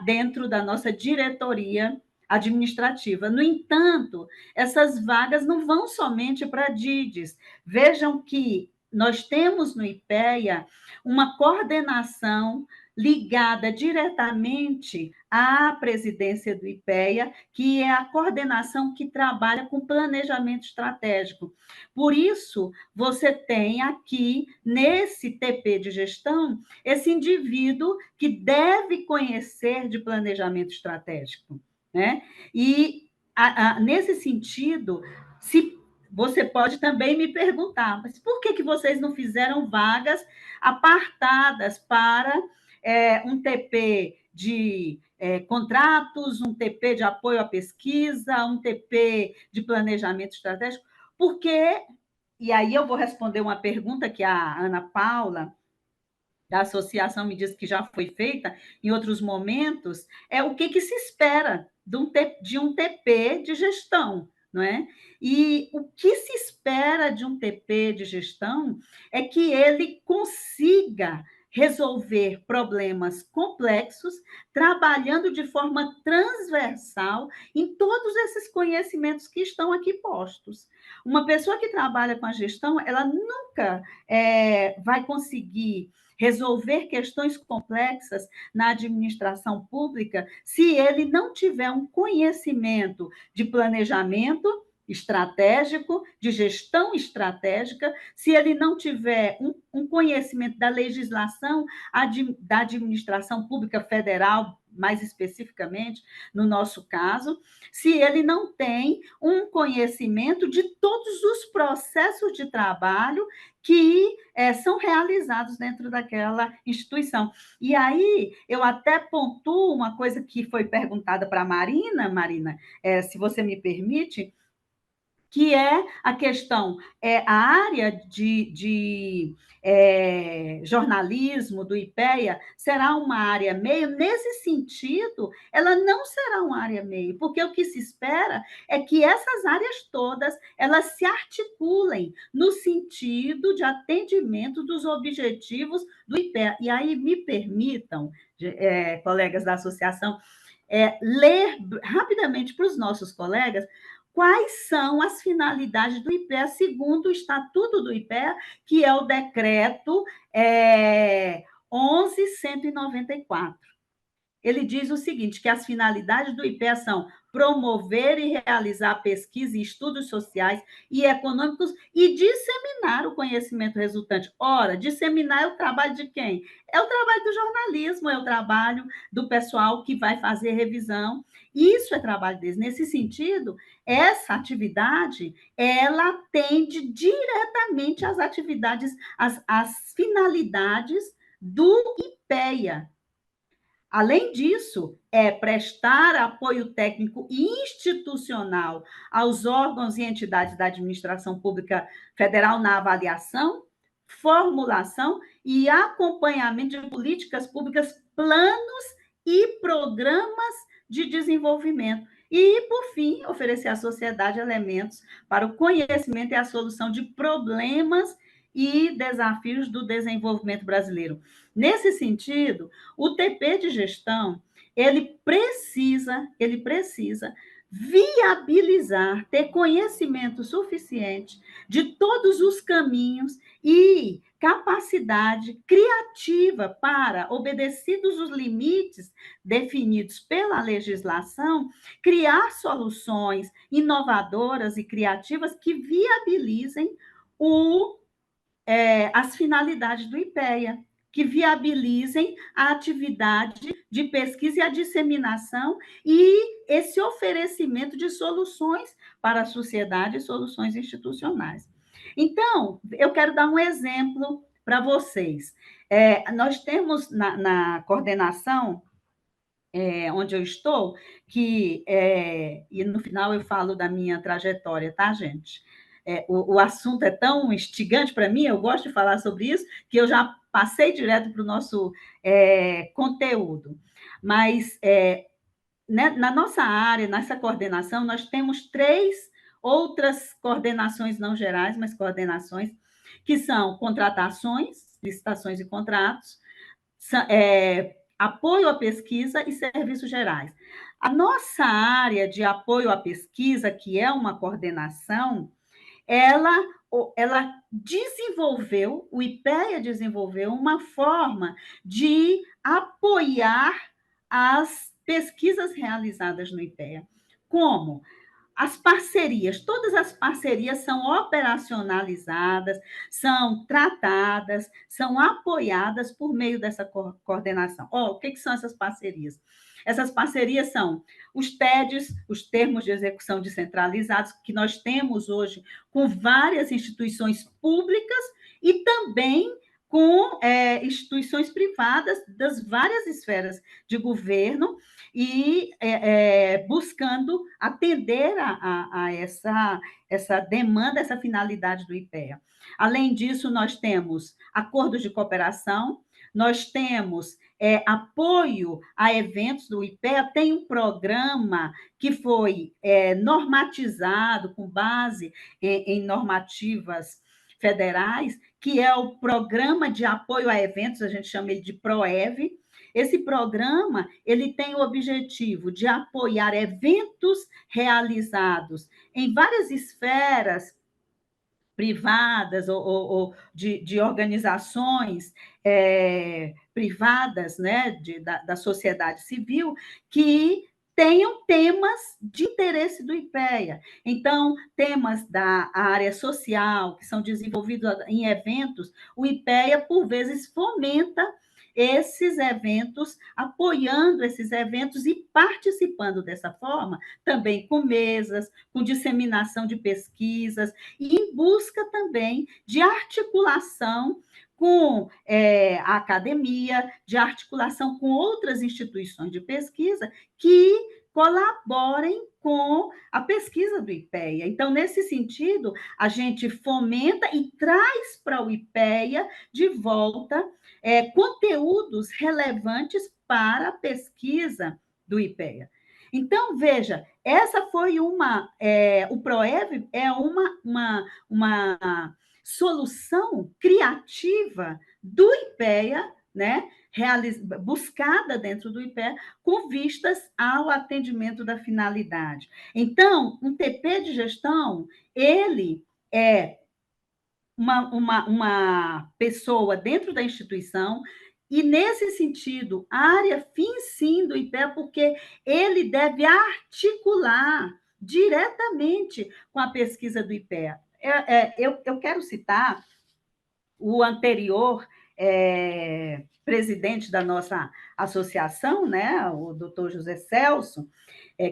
dentro da nossa diretoria administrativa. No entanto, essas vagas não vão somente para a DIDES. Vejam que nós temos no IPEA uma coordenação ligada diretamente à presidência do IPEA, que é a coordenação que trabalha com planejamento estratégico. Por isso, você tem aqui, nesse TP de gestão, esse indivíduo que deve conhecer de planejamento estratégico, né? E, nesse sentido, se você pode também me perguntar, mas por que vocês não fizeram vagas apartadas para um TP de contratos, um TP de apoio à pesquisa, um TP de planejamento estratégico? Porque, e aí eu vou responder uma pergunta que a Ana Paula, da associação, me disse que já foi feita em outros momentos, o que se espera de um TP de gestão, não é? E o que se espera de um TP de gestão é que ele consiga resolver problemas complexos, trabalhando de forma transversal em todos esses conhecimentos que estão aqui postos. Uma pessoa que trabalha com a gestão, ela nunca vai conseguir resolver questões complexas na administração pública se ele não tiver um conhecimento de planejamento estratégico, de gestão estratégica, se ele não tiver um conhecimento da legislação da administração pública federal, mais especificamente, no nosso caso, se ele não tem um conhecimento de todos os processos de trabalho que são realizados dentro daquela instituição. E aí, eu até pontuo uma coisa que foi perguntada para a Marina, se você me permite, que é a questão, a área de jornalismo do IPEA será uma área meio. Nesse sentido, ela não será uma área meio, porque o que se espera é que essas áreas todas elas se articulem no sentido de atendimento dos objetivos do IPEA. E aí me permitam, colegas da associação, ler rapidamente para os nossos colegas quais são as finalidades do IPEA, segundo o Estatuto do IPEA, que é o decreto 11.194. Ele diz o seguinte, que as finalidades do IPEA são promover e realizar pesquisa e estudos sociais e econômicos e disseminar o conhecimento resultante. Ora, disseminar é o trabalho de quem? É o trabalho do jornalismo, é o trabalho do pessoal que vai fazer revisão. Isso é trabalho deles. Nesse sentido, essa atividade, ela atende diretamente às atividades, às finalidades do IPEA. Além disso, prestar apoio técnico e institucional aos órgãos e entidades da administração pública federal na avaliação, formulação e acompanhamento de políticas públicas, planos e programas de desenvolvimento. E, por fim, oferecer à sociedade elementos para o conhecimento e a solução de problemas e desafios do desenvolvimento brasileiro. Nesse sentido, o TP de gestão, ele precisa viabilizar, ter conhecimento suficiente de todos os caminhos e capacidade criativa para, obedecidos os limites definidos pela legislação, criar soluções inovadoras e criativas que viabilizem as finalidades do IPEA, que viabilizem a atividade de pesquisa e a disseminação e esse oferecimento de soluções para a sociedade, soluções institucionais. Então, eu quero dar um exemplo para vocês. Nós temos na coordenação, onde eu estou, e no final eu falo da minha trajetória, tá, gente? O assunto é tão instigante para mim, eu gosto de falar sobre isso, que eu já passei direto para o nosso conteúdo. Mas, na nossa área, nessa coordenação, nós temos 3 outras coordenações não gerais, mas coordenações, que são contratações, licitações e contratos, apoio à pesquisa e serviços gerais. A nossa área de apoio à pesquisa, que é uma coordenação, ela desenvolveu, o IPEA desenvolveu uma forma de apoiar as pesquisas realizadas no IPEA. Como? As parcerias, todas as parcerias são operacionalizadas, são tratadas, são apoiadas por meio dessa coordenação. O que são essas parcerias? Essas parcerias são os TEDs, os termos de execução descentralizados, que nós temos hoje com várias instituições públicas e também com instituições privadas das várias esferas de governo e buscando atender a essa demanda, essa finalidade do IPEA. Além disso, nós temos acordos de cooperação, nós temos apoio a eventos do IPEA, tem um programa que foi normatizado com base em normativas federais, que é o Programa de Apoio a Eventos, a gente chama ele de PROEV. Esse programa, ele tem o objetivo de apoiar eventos realizados em várias esferas privadas ou de organizações privadas, né, da sociedade civil, que tenham temas de interesse do IPEA. Então, temas da área social, que são desenvolvidos em eventos, o IPEA, por vezes, fomenta esses eventos, apoiando esses eventos e participando dessa forma, também com mesas, com disseminação de pesquisas, e em busca também de articulação com a academia, de articulação com outras instituições de pesquisa que colaborem com a pesquisa do IPEA. Então, nesse sentido, a gente fomenta e traz para o IPEA de volta conteúdos relevantes para a pesquisa do IPEA. Então, veja, essa foi o PROEV é uma solução criativa do IPEA, né? Buscada dentro do IPEA, com vistas ao atendimento da finalidade. Então, um TP de gestão, ele é uma pessoa dentro da instituição, e, nesse sentido, a área fim, sim, do IPEA, porque ele deve articular diretamente com a pesquisa do IPEA. Eu quero citar o anterior presidente da nossa associação, né, o doutor José Celso,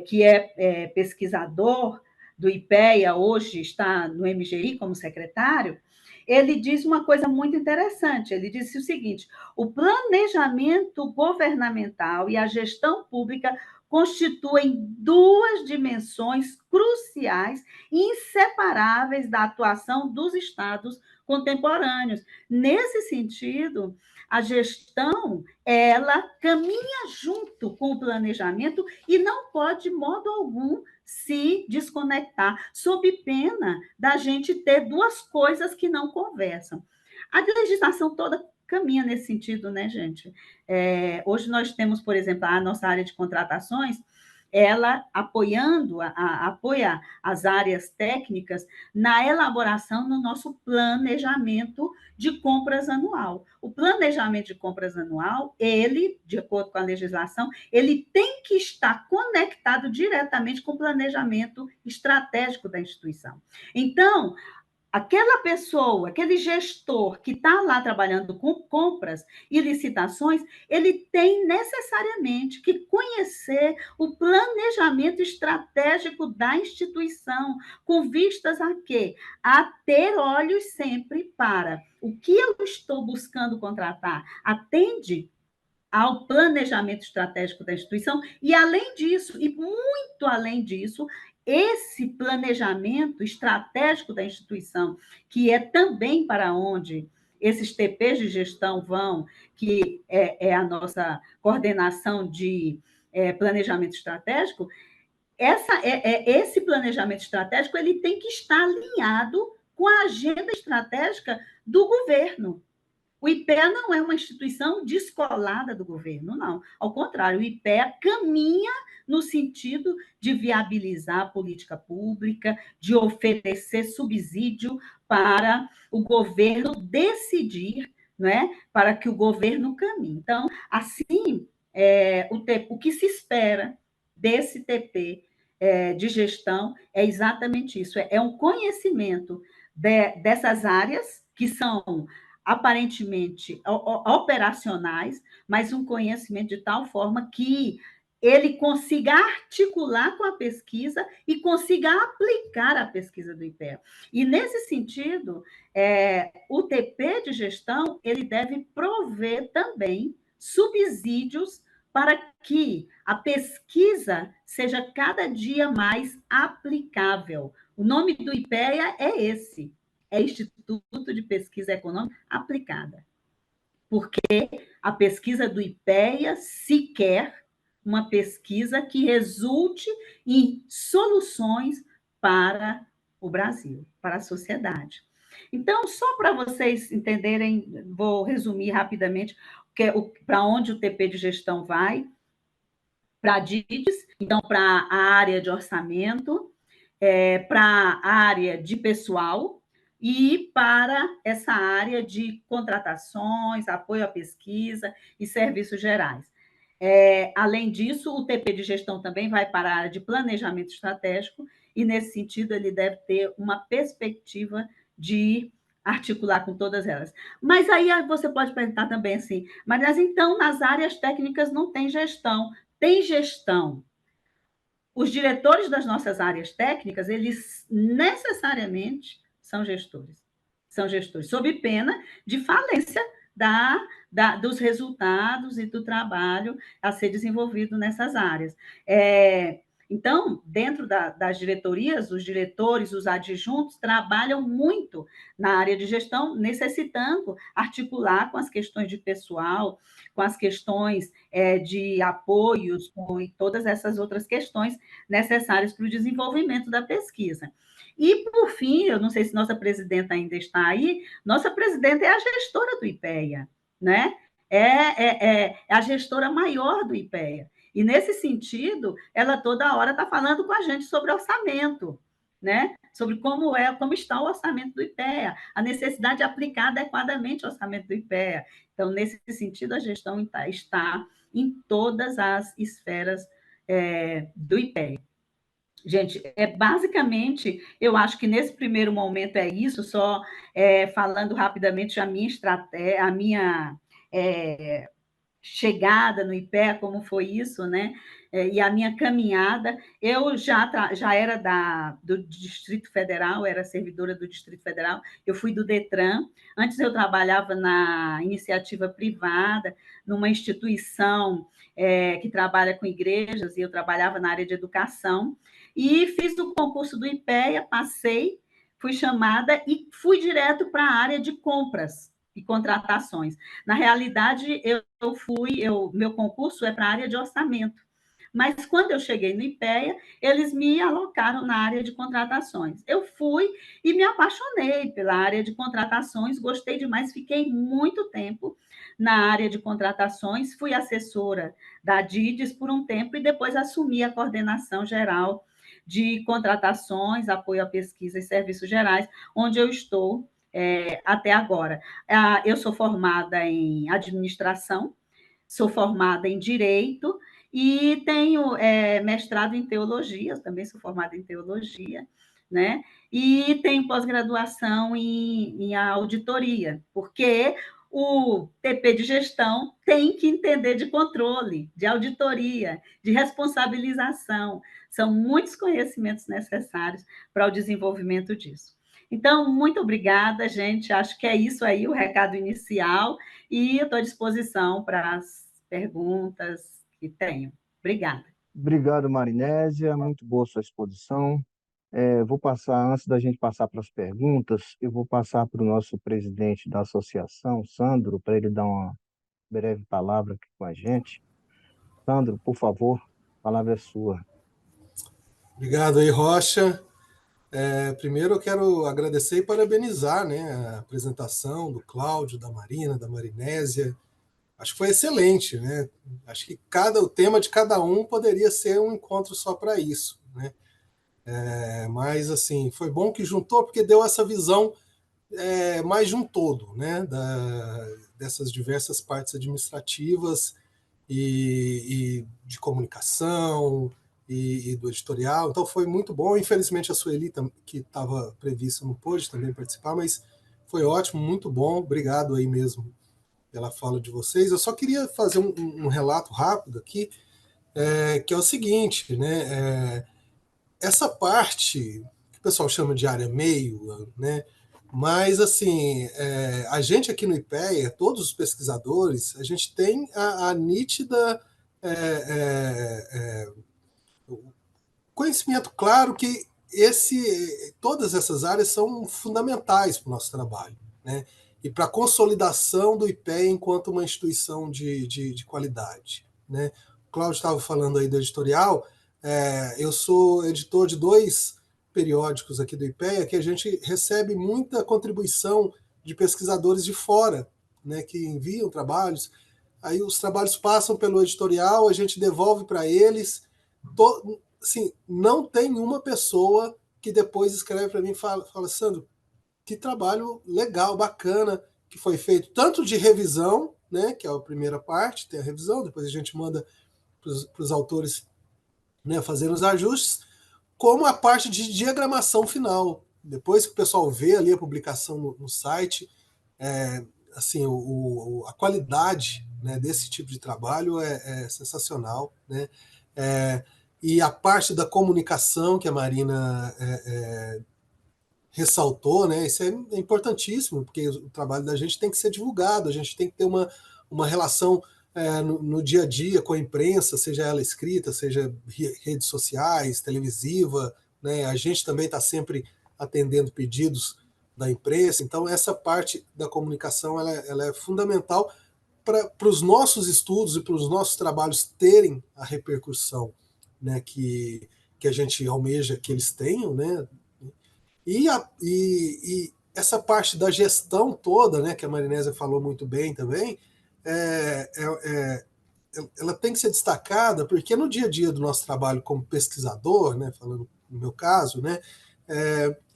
que é pesquisador do IPEA, hoje está no MGI como secretário. Ele diz uma coisa muito interessante. Ele disse o seguinte: o planejamento governamental e a gestão pública constituem duas dimensões cruciais e inseparáveis da atuação dos estados contemporâneos. Nesse sentido, a gestão, ela caminha junto com o planejamento e não pode, de modo algum, se desconectar, sob pena da gente ter duas coisas que não conversam. A legislação toda caminha nesse sentido, né, gente? Hoje nós temos, por exemplo, a nossa área de contratações, ela apoia as áreas técnicas na elaboração do nosso planejamento de compras anual. O planejamento de compras anual, ele, de acordo com a legislação, ele tem que estar conectado diretamente com o planejamento estratégico da instituição. Então, aquela pessoa, aquele gestor que está lá trabalhando com compras e licitações, ele tem necessariamente que conhecer o planejamento estratégico da instituição, com vistas a quê? A ter olhos sempre para o que eu estou buscando contratar, atende ao planejamento estratégico da instituição, e além disso, e muito além disso, esse planejamento estratégico da instituição, que é também para onde esses TPs de gestão vão, que é a nossa coordenação de planejamento estratégico, esse planejamento estratégico ele tem que estar alinhado com a agenda estratégica do governo. O IPEA não é uma instituição descolada do governo, não. Ao contrário, o IPEA caminha no sentido de viabilizar a política pública, de oferecer subsídio para o governo decidir, não é? Para que o governo caminhe. Então, assim, o que se espera desse TP de gestão é exatamente isso, é um conhecimento dessas áreas que são aparentemente operacionais, mas um conhecimento de tal forma que ele consiga articular com a pesquisa e consiga aplicar a pesquisa do IPEA. E, nesse sentido, o TP de gestão ele deve prover também subsídios para que a pesquisa seja cada dia mais aplicável. O nome do IPEA é esse, é Instituto de Pesquisa Econômica Aplicada, porque a pesquisa do IPEA se quer uma pesquisa que resulte em soluções para o Brasil, para a sociedade. Então, só para vocês entenderem, vou resumir rapidamente para onde o TP de gestão vai: para a DIDES, então, para a área de orçamento, para a área de pessoal, e para essa área de contratações, apoio à pesquisa e serviços gerais. Além disso, o TP de gestão também vai para a área de planejamento estratégico, e, nesse sentido, ele deve ter uma perspectiva de articular com todas elas. Mas aí você pode perguntar também assim, mas então, nas áreas técnicas não tem gestão. Tem gestão. Os diretores das nossas áreas técnicas, eles necessariamente são gestores. São gestores, sob pena de falência dos resultados e do trabalho a ser desenvolvido nessas áreas. Então, dentro das diretorias, os diretores, os adjuntos trabalham muito na área de gestão, necessitando articular com as questões de pessoal, com as questões de apoios, com todas essas outras questões necessárias para o desenvolvimento da pesquisa. E, por fim, eu não sei se nossa presidenta ainda está aí, nossa presidenta é a gestora do IPEA, né? É a gestora maior do IPEA. E, nesse sentido, ela toda hora está falando com a gente sobre orçamento, né? Sobre como está o orçamento do IPEA, a necessidade de aplicar adequadamente o orçamento do IPEA. Então, nesse sentido, a gestão está em todas as esferas do IPEA. Gente, basicamente, eu acho que nesse primeiro momento é isso, só falando rapidamente a minha estratégia, a minha chegada no IPEA, como foi isso, né? E a minha caminhada, eu já era do Distrito Federal, era servidora do Distrito Federal, eu fui do Detran, antes eu trabalhava na iniciativa privada, numa instituição que trabalha com igrejas, e eu trabalhava na área de educação, e fiz o concurso do IPEA, passei, fui chamada e fui direto para a área de compras e contratações. Na realidade, meu concurso é para a área de orçamento. Mas quando eu cheguei no IPEA, eles me alocaram na área de contratações. Eu fui e me apaixonei pela área de contratações, gostei demais, fiquei muito tempo na área de contratações, fui assessora da DIDES por um tempo e depois assumi a coordenação geral de contratações, apoio à pesquisa e serviços gerais, onde eu estou até agora. Eu sou formada em administração, sou formada em direito e tenho mestrado em teologia, eu também sou formada em teologia, né? E tenho pós-graduação em auditoria, porque o TP de gestão tem que entender de controle, de auditoria, de responsabilização. São muitos conhecimentos necessários para o desenvolvimento disso. Então, muito obrigada, gente. Acho que é isso aí, o recado inicial, e eu estou à disposição para as perguntas que tenho. Obrigada. Obrigado, Marinésia. Muito boa sua exposição. Vou passar, antes da gente passar para as perguntas, eu vou passar para o nosso presidente da associação, Sandro, para ele dar uma breve palavra aqui com a gente. Sandro, por favor, a palavra é sua. Obrigado aí, Rocha. Primeiro eu quero agradecer e parabenizar, né, a apresentação do Cláudio, da Marina, da Marinésia. Acho que foi excelente, né? Acho que o tema de cada um poderia ser um encontro só para isso, né? Mas assim, foi bom que juntou, porque deu essa visão mais de um todo, né? Dessas diversas partes administrativas e de comunicação e do editorial. Então foi muito bom. Infelizmente a Sueli, que estava prevista, não pôde também participar, mas foi ótimo, muito bom. Obrigado aí mesmo pela fala de vocês. Eu só queria fazer um relato rápido aqui, que é o seguinte, né? Essa parte que o pessoal chama de área meio, né? Mas, assim, a gente aqui no IPEA, todos os pesquisadores, a gente tem a nítida conhecimento claro que todas essas áreas são fundamentais para o nosso trabalho, né? E para a consolidação do IPEA enquanto uma instituição de qualidade, né? O Cláudio estava falando aí do editorial, eu sou editor de 2 periódicos aqui do IPEA, que a gente recebe muita contribuição de pesquisadores de fora, né, que enviam trabalhos, aí os trabalhos passam pelo editorial, a gente devolve para eles, assim, não tem uma pessoa que depois escreve para mim e fala, Sandro, que trabalho legal, bacana, que foi feito, tanto de revisão, né, que é a primeira parte, tem a revisão, depois a gente manda para os autores, né, fazendo os ajustes, como a parte de diagramação final. Depois que o pessoal vê ali a publicação no site, assim, a qualidade, né, desse tipo de trabalho é sensacional, né? E a parte da comunicação que a Marina ressaltou, né? Isso é importantíssimo, porque o trabalho da gente tem que ser divulgado, a gente tem que ter uma relação no dia a dia com a imprensa, seja ela escrita, seja redes sociais, televisiva, né? A gente também está sempre atendendo pedidos da imprensa, então essa parte da comunicação ela é fundamental para os nossos estudos e para os nossos trabalhos terem a repercussão, né, que a gente almeja que eles tenham, né? E essa parte da gestão toda, né, que a Marinésia falou muito bem também, é, é, ela tem que ser destacada, porque no dia a dia do nosso trabalho como pesquisador, né, falando no meu caso, né,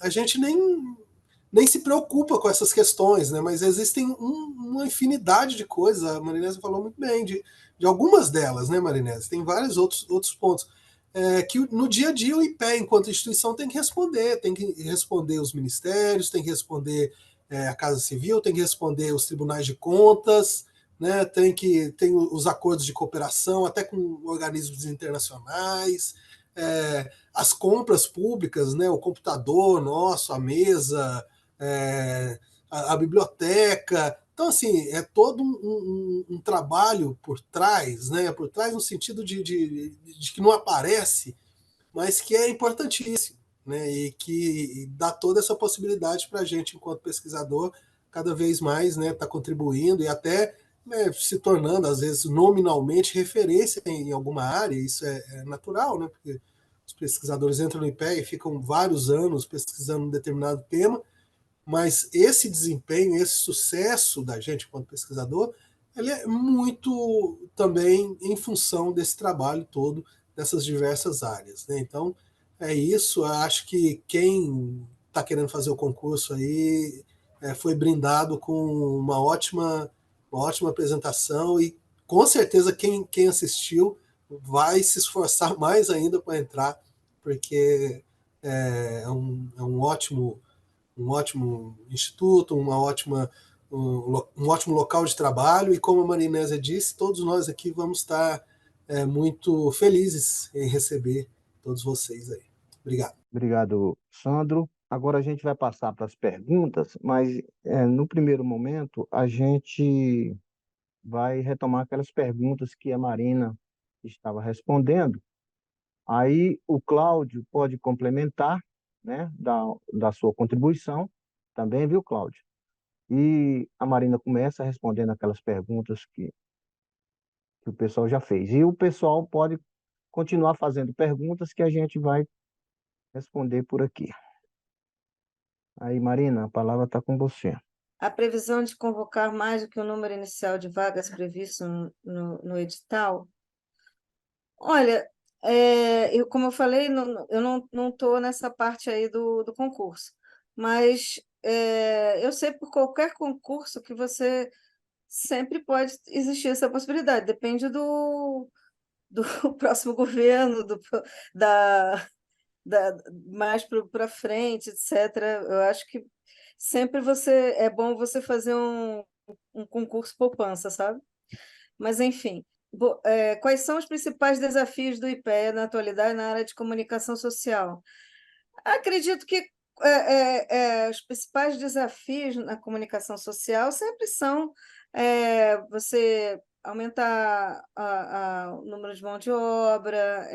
a gente nem se preocupa com essas questões, né, mas existem uma infinidade de coisas, a Marinese falou muito bem, de algumas delas, né, Marinese? Tem vários outros pontos. Que no dia a dia o IPEA, enquanto instituição, tem que responder os ministérios, tem que responder a Casa Civil, tem que responder os tribunais de contas, né, tem os acordos de cooperação, até com organismos internacionais, as compras públicas, né, o computador nosso, a mesa, a biblioteca. Então, assim, é todo um trabalho por trás, né, por trás no sentido de que não aparece, mas que é importantíssimo, né, e que dá toda essa possibilidade para a gente, enquanto pesquisador, cada vez mais, né, tá contribuindo e até, né, se tornando, às vezes, nominalmente referência em alguma área. Isso é natural, né, porque os pesquisadores entram no IPEA e ficam vários anos pesquisando um determinado tema, mas esse desempenho, esse sucesso da gente enquanto pesquisador, ele é muito também em função desse trabalho todo, dessas diversas áreas, né? Então, é isso. Eu acho que quem está querendo fazer o concurso aí foi brindado com uma ótima apresentação e, com certeza, quem assistiu vai se esforçar mais ainda para entrar, porque é um ótimo instituto, um ótimo local de trabalho, e como a Marinésia disse, todos nós aqui vamos estar muito felizes em receber todos vocês aí. Obrigado. Obrigado, Sandro. Agora a gente vai passar para as perguntas, mas no primeiro momento a gente vai retomar aquelas perguntas que a Marina estava respondendo. Aí o Cláudio pode complementar, né, da sua contribuição também, viu, Cláudio? E a Marina começa respondendo aquelas perguntas que o pessoal já fez. E o pessoal pode continuar fazendo perguntas que a gente vai responder por aqui. Aí, Marina, a palavra está com você. A previsão de convocar mais do que o número inicial de vagas previsto no edital. Olha, como eu falei, eu não estou nessa parte aí do concurso, mas eu sei por qualquer concurso que você sempre pode existir essa possibilidade, depende do próximo governo, da, mais para frente, etc. Eu acho que sempre é bom você fazer um concurso poupança, sabe? Mas, enfim, quais são os principais desafios do IPEA na atualidade na área de comunicação social? Acredito que os principais desafios na comunicação social sempre são você aumentar o número de mão de obra,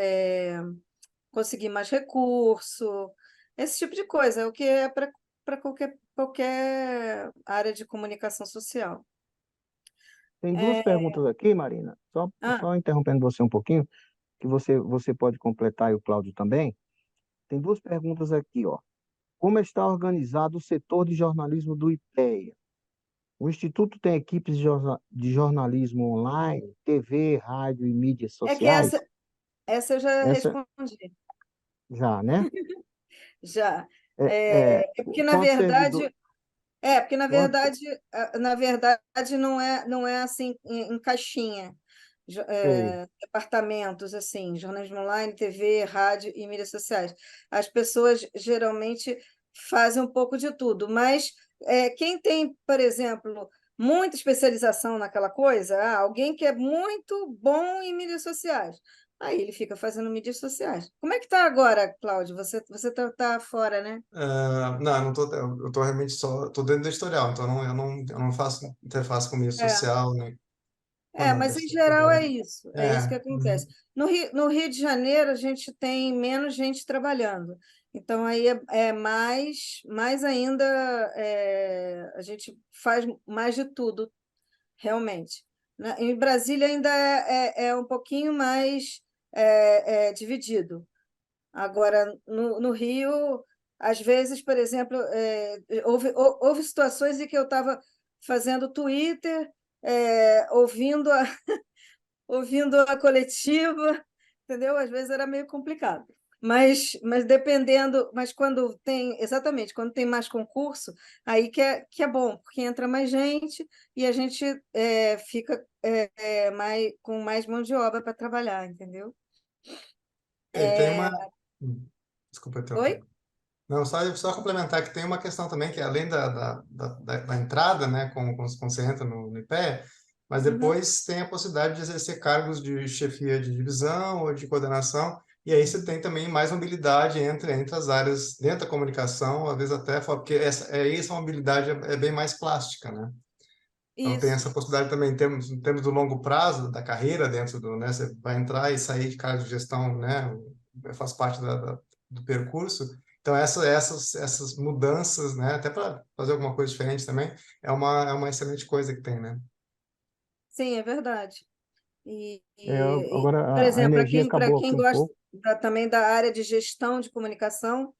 conseguir mais recurso, esse tipo de coisa, é o que é para qualquer área de comunicação social. Tem duas perguntas aqui, Marina, Ah, só interrompendo você um pouquinho, que você pode completar e o Cláudio também. Tem duas perguntas aqui, ó. Como está organizado o setor de jornalismo do IPEA? O Instituto tem equipes de jornalismo online, TV, rádio e mídias é que sociais? essa eu já Essa respondi, já, né? já. É, Porque, na quantos verdade, servidores? porque, Quantos? na verdade não é assim em caixinha. Sei. Departamentos assim, jornalismo online, TV, rádio e mídias sociais. As pessoas geralmente fazem um pouco de tudo, mas quem tem, por exemplo, muita especialização naquela coisa, alguém que é muito bom em mídias sociais, aí ele fica fazendo mídias sociais. Como é que está agora, Cláudio? Você tá fora, né? Não, eu não tô, eu tô realmente só, tô dentro do historial, então eu não faço interface com mídia É. social, né? Mas em Essa geral agora. é isso que acontece. Uhum. No Rio de Janeiro, a gente tem menos gente trabalhando, então aí é mais ainda, a gente faz mais de tudo, realmente. Em Brasília ainda é um pouquinho mais dividido. Agora, no Rio, às vezes, por exemplo, houve situações em que eu estava fazendo Twitter, ouvindo a coletiva, entendeu? Às vezes era meio complicado. Mas dependendo, mas quando tem mais concurso, aí que é bom, porque entra mais gente e a gente fica com mais mão de obra para trabalhar, entendeu? E tem uma. Desculpa Oi? interromper. Não, só complementar que tem uma questão também, que além da entrada, né, quando você entra no IPEA, mas Uhum. depois tem a possibilidade de exercer cargos de chefia de divisão ou de coordenação, e aí você tem também mais mobilidade entre as áreas dentro da comunicação, às vezes até fora, porque essa mobilidade é bem mais plástica, né? Então tem Isso. essa possibilidade também em termos do longo prazo da carreira dentro né, você vai entrar e sair de cargo de gestão, né, faz parte do percurso. Então essas mudanças, né, até para fazer alguma coisa diferente também, é uma excelente coisa que tem, né? Sim, é verdade. Por Agora a exemplo, energia para acabou aqui quem um gosta pouco. também da área de gestão de comunicação,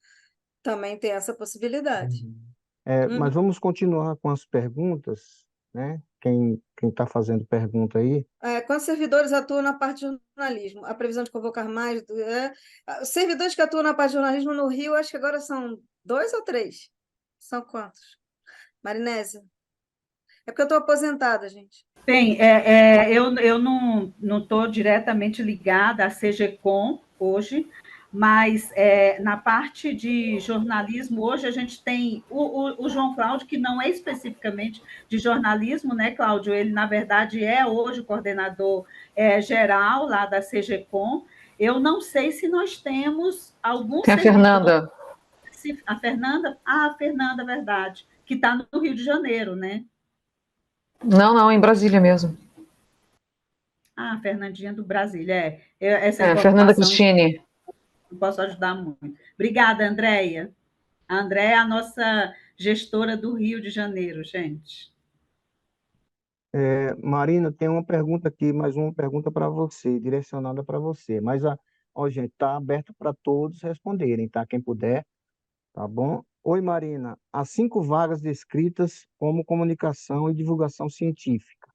também tem essa possibilidade. Uhum. Mas Uhum. vamos continuar com as perguntas, né? Quem está fazendo pergunta aí? Quantos servidores atuam na parte de jornalismo? A previsão de convocar mais? Os servidores que atuam na parte de jornalismo no Rio, acho que agora são 2 ou 3. São quantos? Marinésia? É porque eu estou aposentada, gente. Tem, eu não estou diretamente ligada à CGCOM hoje, mas na parte de jornalismo, hoje a gente tem o João Cláudio, que não é especificamente de jornalismo, né, Cláudio? Ele, na verdade, é hoje o coordenador geral lá da CGCOM. Eu não sei se nós temos algum Tem a servidor. Fernanda. A Fernanda, verdade, que está no Rio de Janeiro, né? Não, em Brasília mesmo. Ah, Fernandinha do Brasília, essa Fernanda informação Cristine. não posso ajudar muito. Obrigada, Andréia. A Andréia é a nossa gestora do Rio de Janeiro, gente. Marina, tem uma pergunta aqui, mais uma pergunta para você, direcionada para você. Mas, ó, gente, está aberto para todos responderem, tá? Quem puder, tá bom? Oi, Marina. Há 5 vagas descritas como comunicação e divulgação científica.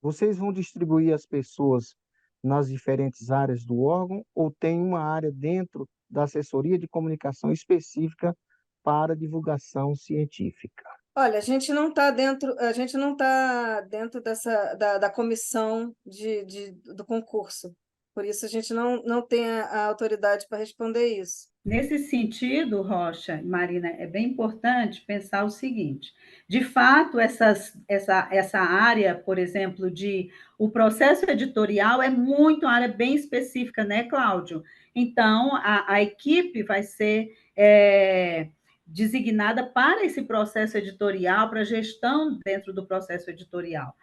Vocês vão distribuir as pessoas nas diferentes áreas do órgão ou tem uma área dentro da assessoria de comunicação específica para divulgação científica? Olha, a gente não tá dentro da comissão do concurso. Por isso a gente não tem a autoridade para responder isso. Nesse sentido, Rocha e Marina, é bem importante pensar o seguinte: de fato, essa área, por exemplo, o processo editorial é muito uma área bem específica, né, Cláudio? Então, a equipe vai ser designada para esse processo editorial, para a gestão dentro do processo editorial.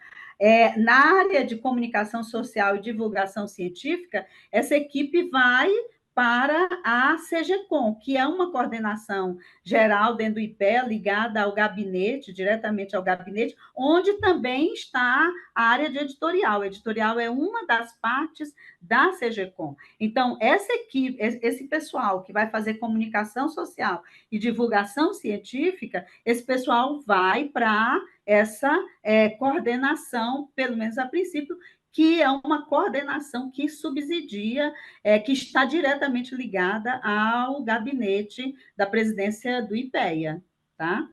Na área de comunicação social e divulgação científica, essa equipe vai para a CGCOM, que é uma coordenação geral dentro do IPEA, ligada ao gabinete, diretamente ao gabinete, onde também está a área de editorial. O editorial é uma das partes da CGCOM. Então, essa equipe, esse pessoal que vai fazer comunicação social e divulgação científica, esse pessoal vai para essa coordenação, pelo menos a princípio, que é uma coordenação que subsidia, que está diretamente ligada ao gabinete da presidência do IPEA, tá?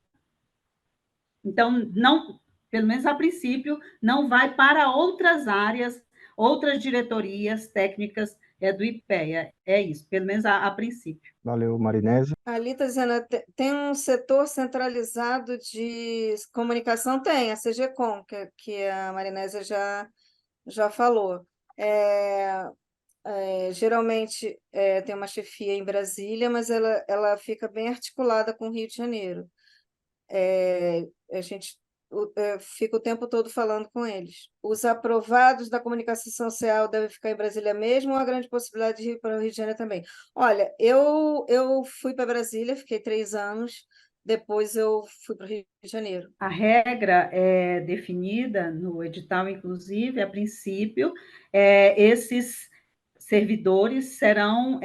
Então, não, pelo menos a princípio, não vai para outras áreas, outras diretorias técnicas do IPEA. É isso, pelo menos a princípio. Valeu, Marinésio. Ali está dizendo, tem um setor centralizado de comunicação? Tem, a CGCOM, que a Marinésia já falou. Geralmente tem uma chefia em Brasília, mas ela fica bem articulada com o Rio de Janeiro. A gente fico o tempo todo falando com eles. Os aprovados da comunicação social devem ficar em Brasília mesmo, ou há grande possibilidade de ir para o Rio de Janeiro também? Olha, eu fui para Brasília, fiquei 3 anos, depois eu fui para o Rio de Janeiro. A regra é definida no edital, inclusive, a princípio, esses servidores serão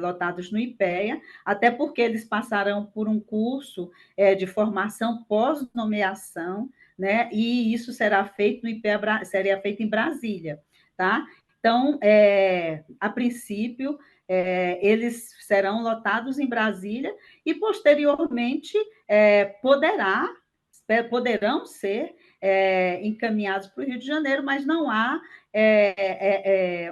lotados no IPEA, até porque eles passarão por um curso de formação pós-nomeação, né? E isso será feito no IPEA, seria feito em Brasília, tá? Então, a princípio, eles serão lotados em Brasília e, posteriormente, poderão ser encaminhados para o Rio de Janeiro, mas não há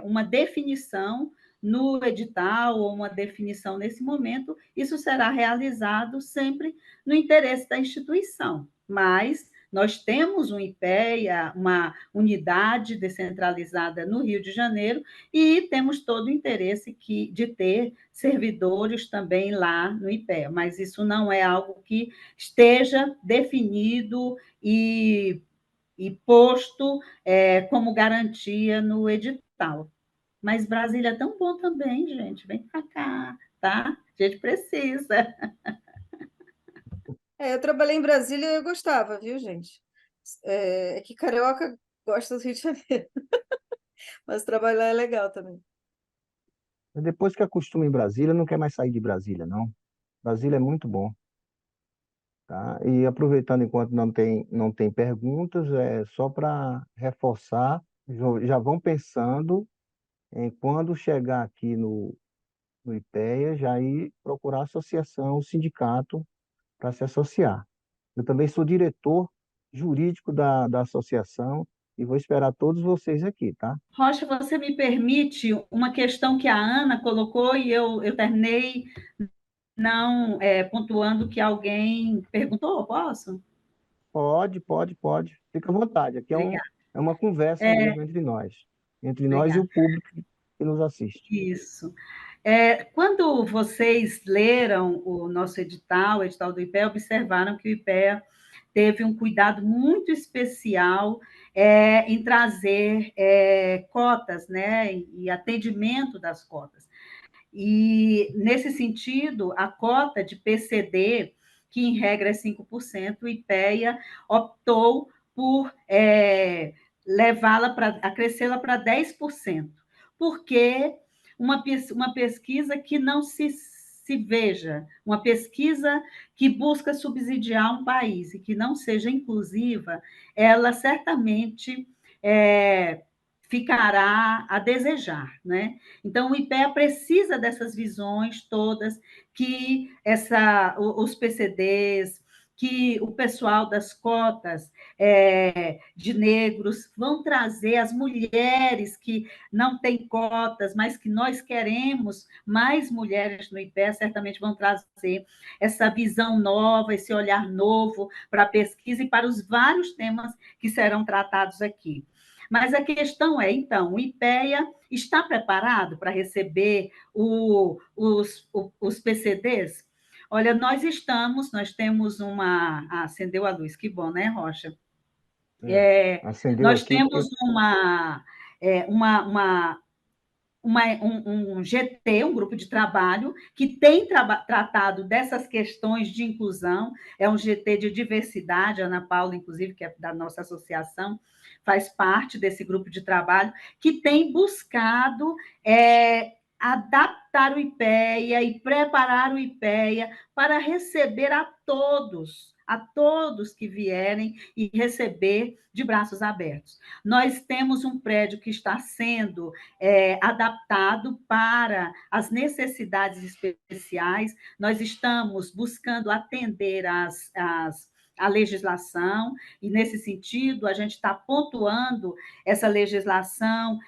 uma definição no edital ou uma definição nesse momento. Isso será realizado sempre no interesse da instituição, mas nós temos um IPEA, uma unidade descentralizada no Rio de Janeiro, e temos todo o interesse de ter servidores também lá no IPEA, mas isso não é algo que esteja definido e posto como garantia no edital. Mas Brasília é tão bom também, gente. Vem para cá, tá? A gente precisa. Eu trabalhei em Brasília e eu gostava, viu, gente? É que carioca gosta do Rio de Janeiro, mas trabalhar é legal também. Depois que acostuma em Brasília, não quer mais sair de Brasília, não. Brasília é muito bom, tá? E aproveitando enquanto não tem perguntas, é só para reforçar, já vão pensando em quando chegar aqui no IPEA, já ir procurar a associação, o sindicato, para se associar. Eu também sou diretor jurídico da associação e vou esperar todos vocês aqui, tá? Rocha, você me permite uma questão que a Ana colocou e eu terminei não pontuando que alguém perguntou, posso? Pode, pode, pode. Fica à vontade. Aqui Obrigada. é uma conversa mesmo entre nós e Obrigada. o público que nos assiste. Isso. Quando vocês leram o nosso edital, o edital do IPEA, observaram que o IPEA teve um cuidado muito especial em trazer cotas, né, e atendimento das cotas. E, nesse sentido, a cota de PCD, que em regra é 5%, o IPEA optou por acrescê-la para 10%, porque uma pesquisa que não se veja, uma pesquisa que busca subsidiar um país e que não seja inclusiva, ela certamente ficará a desejar, né? Então, o IPEA precisa dessas visões todas que os PCDs, que o pessoal das cotas de negros vão trazer, as mulheres que não têm cotas, mas que nós queremos mais mulheres no IPEA, certamente vão trazer essa visão nova, esse olhar novo para a pesquisa e para os vários temas que serão tratados aqui. Mas a questão é, então, o IPEA está preparado para receber os PCDs? Olha, nós temos uma... acendeu a luz, que bom, né, Rocha? Acendeu Nós aqui porque temos um GT, um grupo de trabalho, que tem tratado dessas questões de inclusão, é um GT de diversidade, a Ana Paula, inclusive, que é da nossa associação, faz parte desse grupo de trabalho, que tem buscado adaptar o IPEA e preparar o IPEA para receber a todos que vierem e receber de braços abertos. Nós temos um prédio que está sendo adaptado para as necessidades especiais, nós estamos buscando atender a legislação, e, nesse sentido, a gente está pontuando essa legislação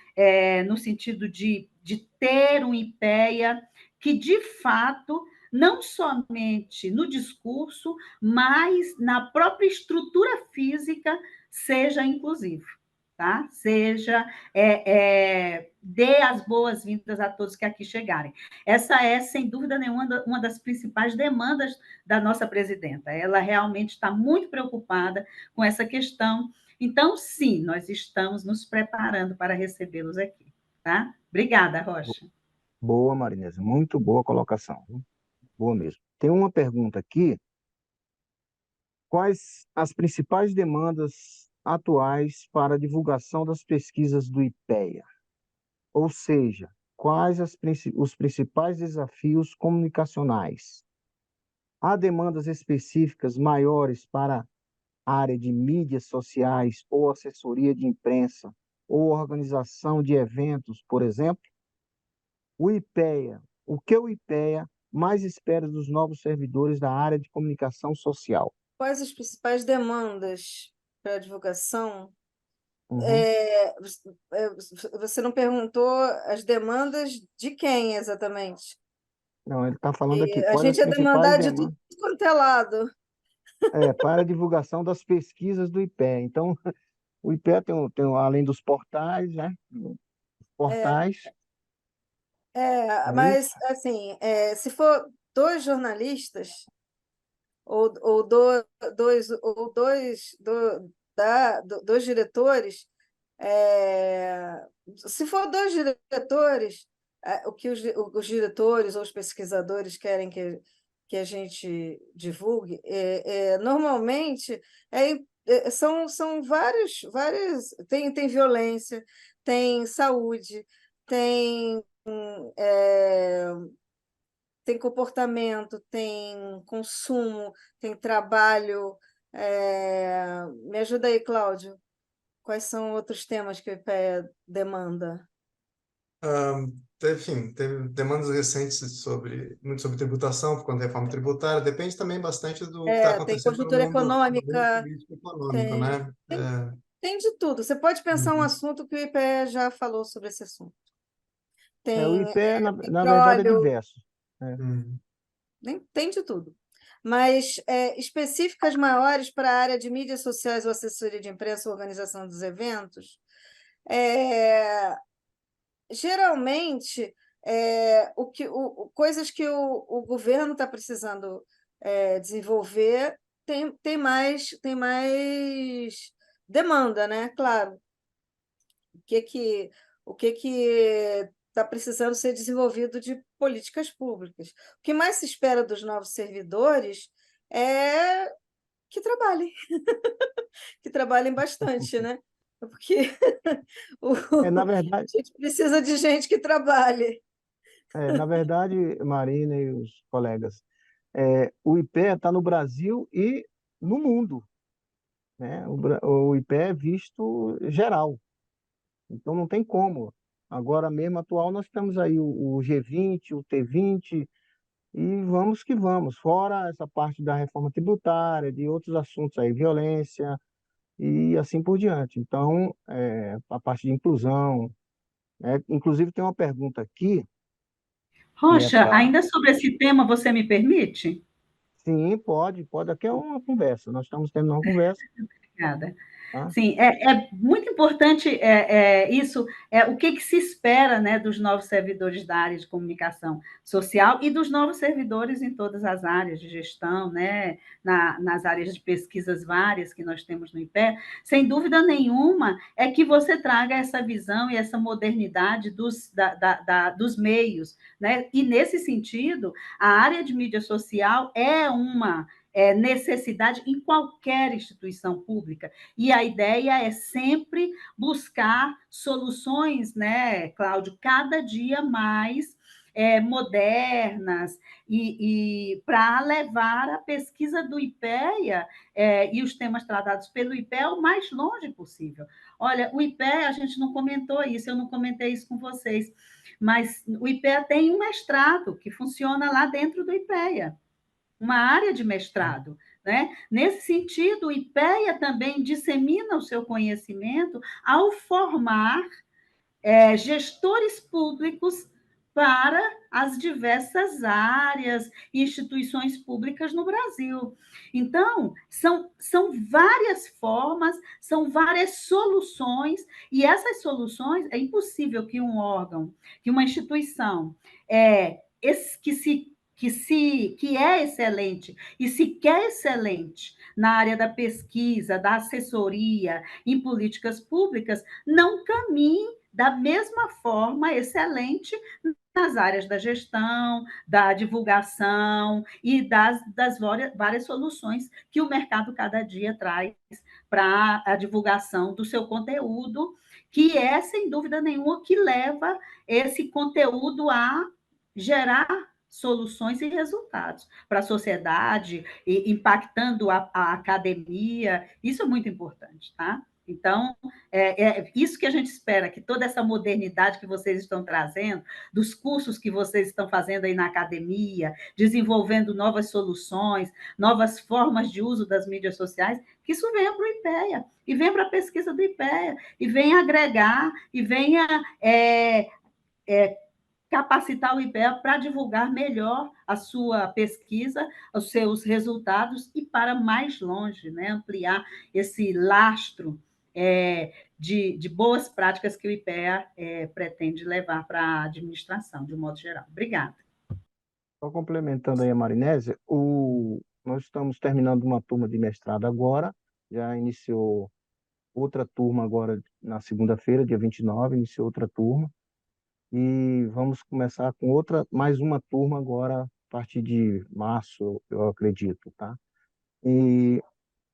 no sentido de ter um IPEA que, de fato, não somente no discurso, mas na própria estrutura física, seja inclusivo. tá? Dê as boas-vindas a todos que aqui chegarem. Essa é, sem dúvida nenhuma, uma das principais demandas da nossa presidenta. Ela realmente está muito preocupada com essa questão. Então, sim, nós estamos nos preparando para recebê-los aqui, tá? Obrigada, Rocha. Boa, Marinesa, muito boa colocação, viu? Boa mesmo. Tem uma pergunta aqui: quais as principais demandas atuais para a divulgação das pesquisas do IPEA? Ou seja, quais os principais desafios comunicacionais? Há demandas específicas maiores para a área de mídias sociais ou assessoria de imprensa ou organização de eventos, por exemplo? O IPEA, o que o IPEA mais espera dos novos servidores da área de comunicação social? Quais as principais demandas para a divulgação? Uhum. Você não perguntou as demandas de quem exatamente? Não, ele está falando aqui, A quais as gente é principais demandado de tudo demandas quanto é lado. para a divulgação das pesquisas do IPEA. Então, o IPEA além dos portais, né? Portais, é isso? Mas, assim, se for dois jornalistas ou dois diretores, se for dois diretores, o que os diretores ou os pesquisadores querem que a gente divulgue, normalmente são vários, tem violência, tem saúde, tem é, tem comportamento, tem consumo, tem trabalho. Me ajuda aí, Cláudio. Quais são outros temas que o IPEA demanda? Enfim, teve demandas recentes muito sobre tributação, por conta da reforma tributária. Depende também bastante do que está Tem acontecendo conjuntura no mundo econômica, político e econômico, tem, né? tem, tem de tudo. Você pode pensar um Uhum. assunto que o IPEA já falou sobre esse assunto. O Tem IPEA, na verdade, é petróleo, diverso. Né? Uhum. tem de tudo. Mas específicas maiores para a área de mídias sociais ou assessoria de imprensa ou organização dos eventos, geralmente, coisas que o governo está precisando desenvolver tem mais demanda, né? Claro. O que está precisando ser desenvolvido de políticas públicas. O que mais se espera dos novos servidores é que trabalhem, que trabalhem bastante, né? Porque Na a verdade, gente precisa de gente que trabalhe. Marina e os colegas, o IPEA está no Brasil e no mundo, né? O IPEA é visto geral, então não tem como. Agora mesmo, atual, nós temos aí o G20, o T20, e vamos que vamos, fora essa parte da reforma tributária, de outros assuntos aí, violência e assim por diante. Então, a parte de inclusão, né? Inclusive tem uma pergunta aqui, que é Rocha, para... ainda sobre esse tema, você me permite? Sim, pode. Aqui é uma conversa. Nós estamos tendo uma conversa, Obrigada. tá? Sim, é muito importante isso, o que se espera, né, dos novos servidores da área de comunicação social e dos novos servidores em todas as áreas de gestão, né, nas áreas de pesquisas várias que nós temos no IPE. Sem dúvida nenhuma, é que você traga essa visão e essa modernidade dos meios, né? E, nesse sentido, a área de mídia social é uma necessidade em qualquer instituição pública. E a ideia é sempre buscar soluções, né, Cláudio, cada dia mais modernas e para levar a pesquisa do IPEA e os temas tratados pelo IPEA o mais longe possível. Olha, o IPEA, a gente não comentou isso, eu não comentei isso com vocês, mas o IPEA tem um mestrado que funciona lá dentro do IPEA, uma área de mestrado. Né? Nesse sentido, o IPEA também dissemina o seu conhecimento ao formar gestores públicos para as diversas áreas e instituições públicas no Brasil. Então, são várias formas, são várias soluções, e essas soluções, é impossível que um órgão, que uma instituição, que é excelente e se quer excelente na área da pesquisa, da assessoria em políticas públicas, não caminhe da mesma forma excelente nas áreas da gestão, da divulgação e das várias soluções que o mercado cada dia traz para a divulgação do seu conteúdo, que é, sem dúvida nenhuma, que leva esse conteúdo a gerar soluções e resultados para a sociedade, impactando a academia. Isso é muito importante, tá? Então, é isso que a gente espera, que toda essa modernidade que vocês estão trazendo, dos cursos que vocês estão fazendo aí na academia, desenvolvendo novas soluções, novas formas de uso das mídias sociais, que isso venha para o IPEA, e venha para a pesquisa do IPEA, e venha agregar, e venha capacitar o IPEA para divulgar melhor a sua pesquisa, os seus resultados, e para mais longe, né, ampliar esse lastro de boas práticas que o IPEA pretende levar para a administração, de um modo geral. Obrigada. Só complementando aí a Marinésia, nós estamos terminando uma turma de mestrado agora, já iniciou outra turma agora na segunda-feira, dia 29, iniciou outra turma, e vamos começar com mais uma turma agora, a partir de março, eu acredito, tá? E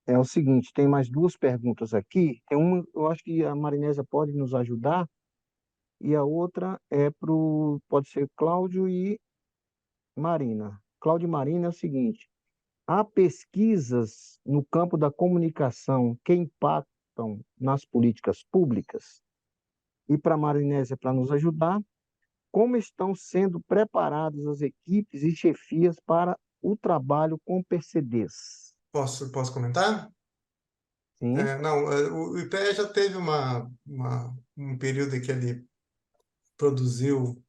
é o seguinte, tem mais duas perguntas aqui. Tem uma, eu acho que a Marinésia pode nos ajudar, e a outra pode ser Cláudio e Marina. Cláudio e Marina é o seguinte: há pesquisas no campo da comunicação que impactam nas políticas públicas? E para a Marinésia, para nos ajudar, como estão sendo preparadas as equipes e chefias para o trabalho com PCDs? Posso comentar? Sim. Não, o IPEA já teve um período em que ele produziu...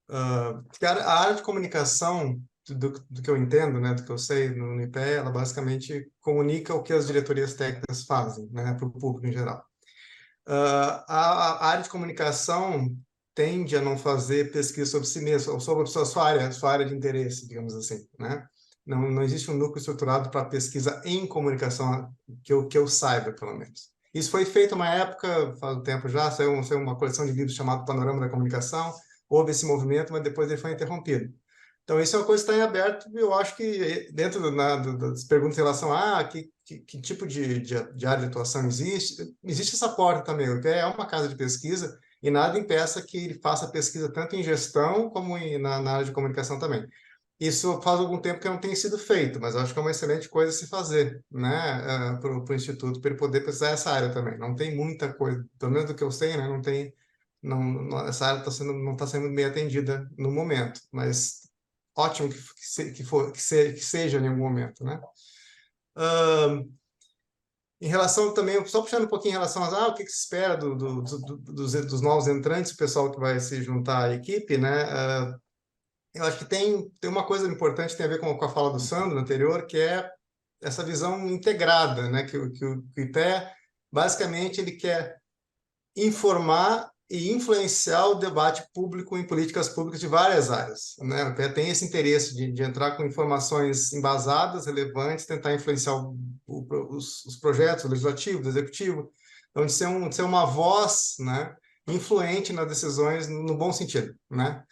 a área de comunicação, do que eu entendo, né, do que eu sei no IPEA, ela basicamente comunica o que as diretorias técnicas fazem, né, para o público em geral. A área de comunicação tende a não fazer pesquisa sobre si mesma, ou sobre a sua área de interesse, digamos assim, né? Não existe um núcleo estruturado para pesquisa em comunicação, que eu saiba, pelo menos. Isso foi feito uma época, faz um tempo já, saiu uma coleção de livros chamado Panorama da Comunicação, houve esse movimento, mas depois ele foi interrompido. Então, isso é uma coisa que está em aberto, e eu acho que dentro das perguntas em relação a que tipo de área de atuação existe essa porta também. O IPEA é uma casa de pesquisa, e nada impeça que ele faça pesquisa tanto em gestão como na área de comunicação também. Isso faz algum tempo que não tem sido feito, mas eu acho que é uma excelente coisa a se fazer, né, para o Instituto, para ele poder pesquisar essa área também. Não tem muita coisa, pelo menos do que eu sei, né, essa área não está sendo bem atendida no momento, mas ótimo que seja em algum momento, né? Em relação também, só puxando um pouquinho em relação a o que se espera dos novos entrantes, o pessoal que vai se juntar à equipe, né? Eu acho que tem uma coisa importante que tem a ver com a fala do Sandro anterior, que é essa visão integrada, né? Que o IPEA, basicamente, ele quer informar e influenciar o debate público em políticas públicas de várias áreas, né? O IPEA tem esse interesse de entrar com informações embasadas, relevantes, tentar influenciar os projetos legislativos, executivos, então de ser uma voz, né, influente nas decisões no bom sentido, né?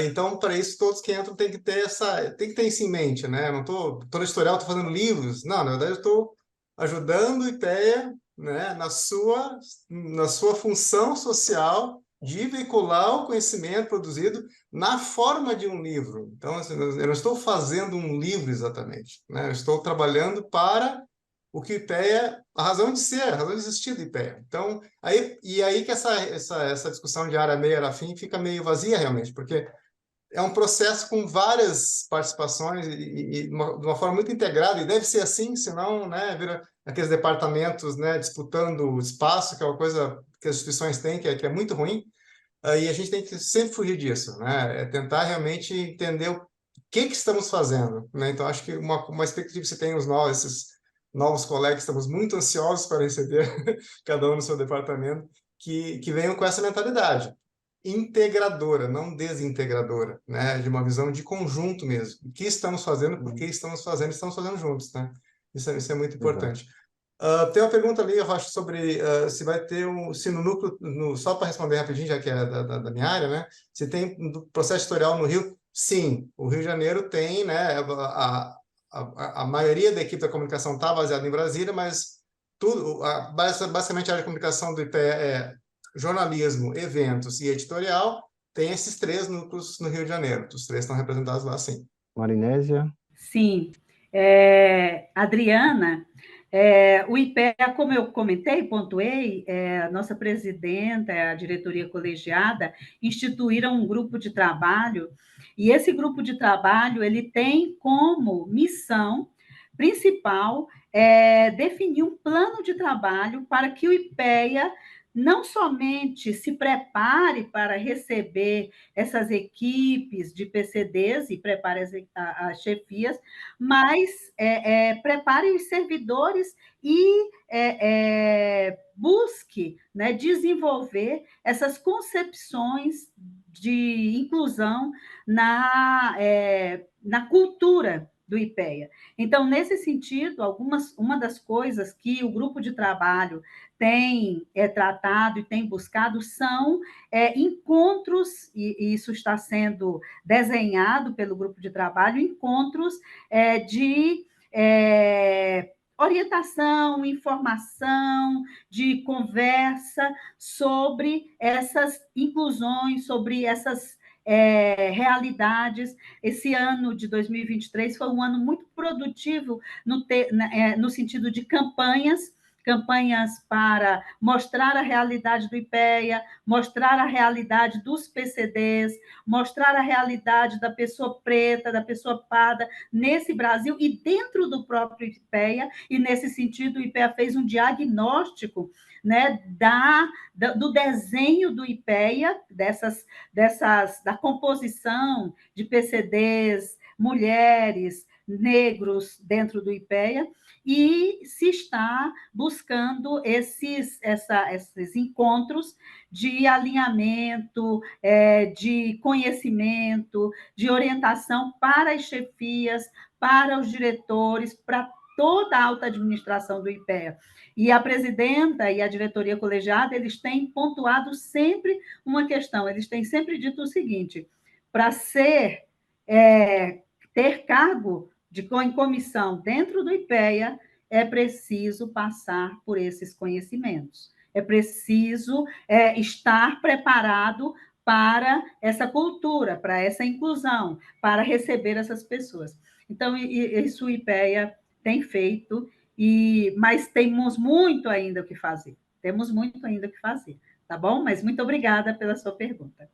Então, para isso, todos que entram têm que ter isso em mente, né? Eu não estou editorial, estou fazendo livros, não, na verdade eu estou ajudando o IPEA, né, na sua função social de veicular o conhecimento produzido na forma de um livro. Então, assim, eu não estou fazendo um livro exatamente, né? Eu estou trabalhando para o que o IPEA, a razão de ser, a razão de existir do IPEA. Então, aí que essa discussão de área meio, área fim fica meio vazia realmente, porque é um processo com várias participações e de uma forma muito integrada, e deve ser assim, senão, né, vira aqueles departamentos, né, disputando espaço, que é uma coisa que as instituições têm, que é muito ruim. e a gente tem que sempre fugir disso, né? É tentar realmente entender o que estamos fazendo, né? Então, acho que uma expectativa que você tem esses novos colegas, estamos muito ansiosos para receber cada um no seu departamento, que venham com essa mentalidade integradora, não desintegradora, né? De uma visão de conjunto mesmo. O que estamos fazendo, por que estamos fazendo juntos, né? Isso é muito Exato. importante. Tem uma pergunta ali, Rocha, sobre se vai ter se no núcleo, só para responder rapidinho, já que é da minha área, né? Se tem processo editorial no Rio? Sim, o Rio de Janeiro tem, né? A maioria da equipe da comunicação está baseada em Brasília, mas basicamente a área de comunicação do IPEA é jornalismo, eventos e editorial. Tem esses 3 núcleos no Rio de Janeiro. Os 3 estão representados lá, sim. Marinésia? Sim. Adriana, o IPEA, como eu comentei, pontuei, a nossa presidenta, a diretoria colegiada, instituíram um grupo de trabalho, e esse grupo de trabalho ele tem como missão principal definir um plano de trabalho para que o IPEA não somente se prepare para receber essas equipes de PCDs e prepare as chefias, mas prepare os servidores e busque, né, desenvolver essas concepções de inclusão na cultura do IPEA. Então, nesse sentido, uma das coisas que o grupo de trabalho tem tratado e tem buscado são encontros, e isso está sendo desenhado pelo grupo de trabalho, encontros de orientação, informação, de conversa sobre essas inclusões, sobre essas realidades. Esse ano de 2023 foi um ano muito produtivo no sentido de campanhas para mostrar a realidade do IPEA, mostrar a realidade dos PCDs, mostrar a realidade da pessoa preta, da pessoa parda nesse Brasil e dentro do próprio IPEA, e nesse sentido o IPEA fez um diagnóstico, né, do desenho do IPEA, da composição de PCDs, mulheres, negros dentro do IPEA, e se está buscando esses encontros de alinhamento, de conhecimento, de orientação para as chefias, para os diretores, para toda a alta administração do IPEA. E a presidenta e a diretoria colegiada, eles têm pontuado sempre uma questão, eles têm sempre dito o seguinte: para ter cargo em comissão dentro do IPEA, é preciso passar por esses conhecimentos. É preciso estar preparado para essa cultura, para essa inclusão, para receber essas pessoas. Então, isso o IPEA tem feito, mas temos muito ainda o que fazer. Temos muito ainda o que fazer, tá bom? Mas muito obrigada pela sua pergunta.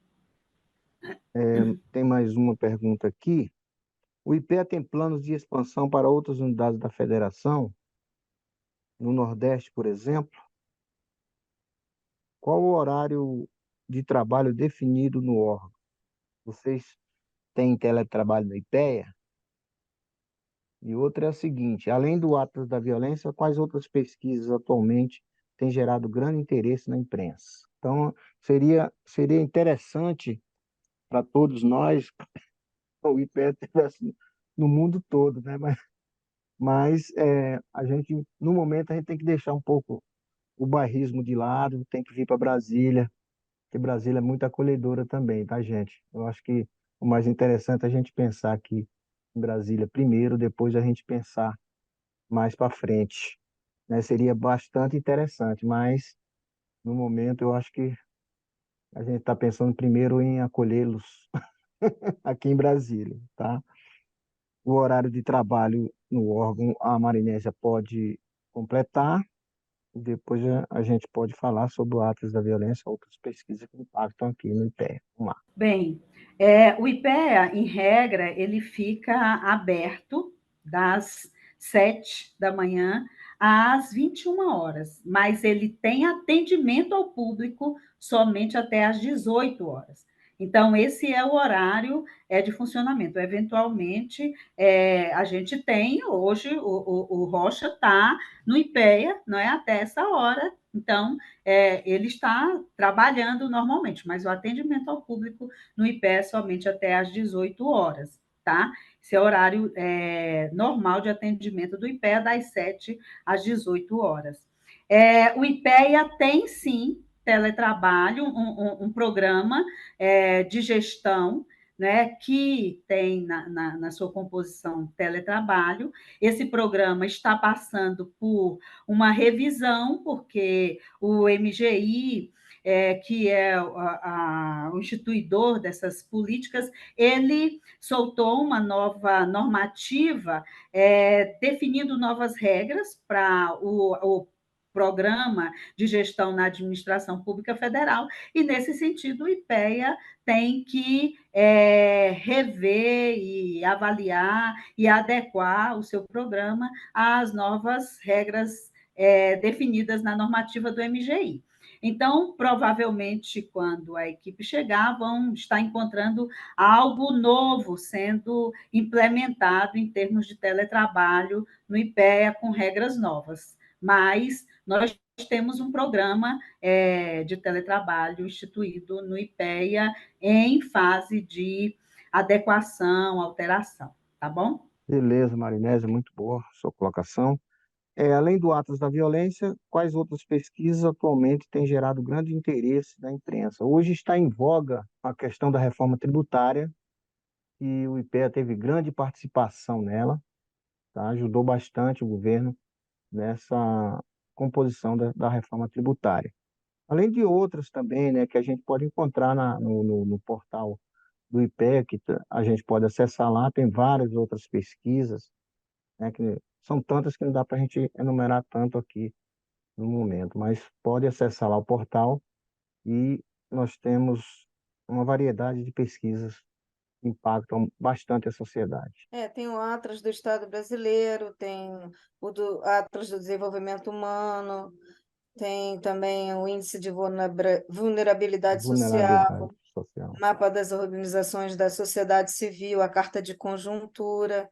Tem mais uma pergunta aqui. O IPEA tem planos de expansão para outras unidades da federação, no Nordeste, por exemplo? Qual o horário de trabalho definido no órgão? Vocês têm teletrabalho no IPEA? E outra é a seguinte: além do Atlas da Violência, quais outras pesquisas atualmente têm gerado grande interesse na imprensa? Então, seria interessante para todos nós o IPEA estivesse no mundo todo, né? Mas no momento, a gente tem que deixar um pouco o bairrismo de lado, tem que vir para Brasília, porque Brasília é muito acolhedora também, tá, gente? Eu acho que o mais interessante é a gente pensar aqui em Brasília primeiro, depois a gente pensar mais para frente, né? Seria bastante interessante, mas no momento eu acho que a gente está pensando primeiro em acolhê-los aqui em Brasília, tá? O horário de trabalho no órgão, a Marinésia pode completar, e depois a gente pode falar sobre o Atlas da Violência, outras pesquisas que impactam aqui no IPEA. Vamos lá. Bem, o IPEA, em regra, ele fica aberto das 7 da manhã às 21 horas, mas ele tem atendimento ao público somente até às 18 horas. Então, esse é o horário de funcionamento. Eventualmente, a gente tem, hoje, o Rocha está no IPEA, não é, até essa hora, então, ele está trabalhando normalmente, mas o atendimento ao público no IPEA é somente até às 18 horas, tá? Esse é o horário normal de atendimento do IPEA, das 7 às 18 horas. O IPEA tem, sim, teletrabalho, um programa de gestão, né, que tem na sua composição teletrabalho. Esse programa está passando por uma revisão, porque o MGI, que é o instituidor dessas políticas, ele soltou uma nova normativa definindo novas regras para o programa de gestão na administração pública federal, e, nesse sentido, o IPEA tem que rever e avaliar e adequar o seu programa às novas regras definidas na normativa do MGI. Então, provavelmente, quando a equipe chegar, vão estar encontrando algo novo sendo implementado em termos de teletrabalho no IPEA, com regras novas. Mas nós temos um programa de teletrabalho instituído no IPEA em fase de adequação, alteração, tá bom? Beleza, Marinese, muito boa a sua colocação. Além do Atlas da Violência, quais outras pesquisas atualmente têm gerado grande interesse da imprensa? Hoje está em voga a questão da reforma tributária, e o IPEA teve grande participação nela, tá? Ajudou bastante o governo nessa composição da reforma tributária. Além de outras também, né, que a gente pode encontrar no portal do IPEA, que a gente pode acessar lá, tem várias outras pesquisas, né, que são tantas que não dá para a gente enumerar tanto aqui no momento, mas pode acessar lá o portal e nós temos uma variedade de pesquisas que impactam bastante a sociedade. Tem o Atlas do Estado Brasileiro, tem o do Atlas do Desenvolvimento Humano, tem também o Índice de Vulnerabilidade Vulnerabilidade Social, social. Mapa das Organizações da Sociedade Civil, a Carta de Conjuntura.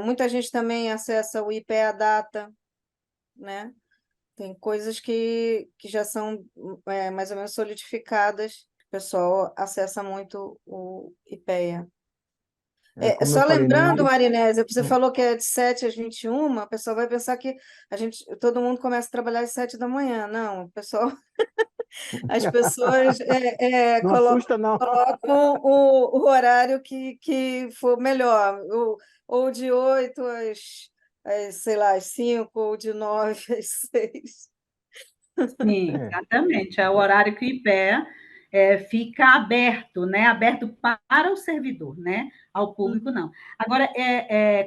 Muita gente também acessa o IPEA Data, né? Tem coisas que já são mais ou menos solidificadas. O pessoal acessa muito o IPEA. Como eu Só falei no lembrando, início, Marinésia, você falou que é de 7 às 21, o pessoal vai pensar que todo mundo começa a trabalhar às 7 da manhã. Não, o pessoal, as pessoas não assusta não. colocam o horário que for melhor, ou de 8 sei lá, às 5, ou de 9 às 6. Sim, É, exatamente. É o horário que o IPEA fica aberto, né? Aberto para o servidor, né? Ao público, não. Agora,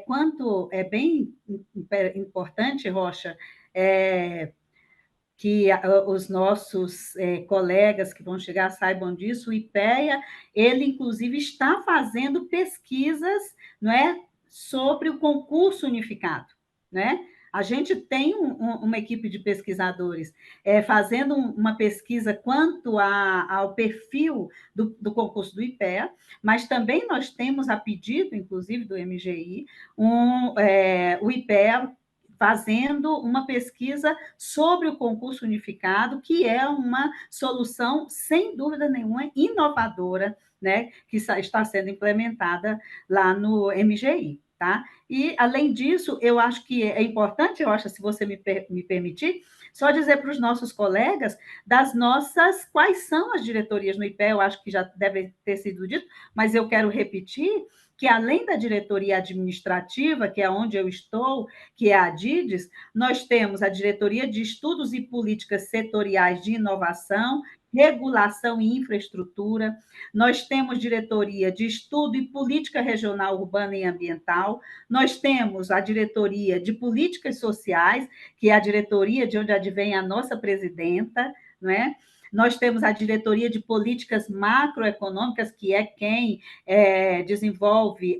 quanto é bem importante, Rocha, que os nossos colegas que vão chegar saibam disso, o IPEA, ele, inclusive, está fazendo pesquisas, não é, sobre o concurso unificado, né? A gente tem uma equipe de pesquisadores fazendo uma pesquisa quanto ao perfil do concurso do IPEA, mas também nós temos, a pedido, inclusive, do MGI, o IPEA fazendo uma pesquisa sobre o concurso unificado, que é uma solução, sem dúvida nenhuma, inovadora, né, que está sendo implementada lá no MGI. Tá? E, além disso, eu acho que é importante, eu acho, se você me permitir, só dizer para os nossos colegas quais são as diretorias no IPEA, eu acho que já deve ter sido dito, mas eu quero repetir que, além da diretoria administrativa, que é onde eu estou, que é a DIDES, nós temos a Diretoria de Estudos e Políticas Setoriais de Inovação, Regulação e Infraestrutura, nós temos Diretoria de Estudo e Política Regional Urbana e Ambiental, nós temos a Diretoria de Políticas Sociais, que é a diretoria de onde advém a nossa presidenta, não é? Nós temos a Diretoria de Políticas Macroeconômicas, que é quem desenvolve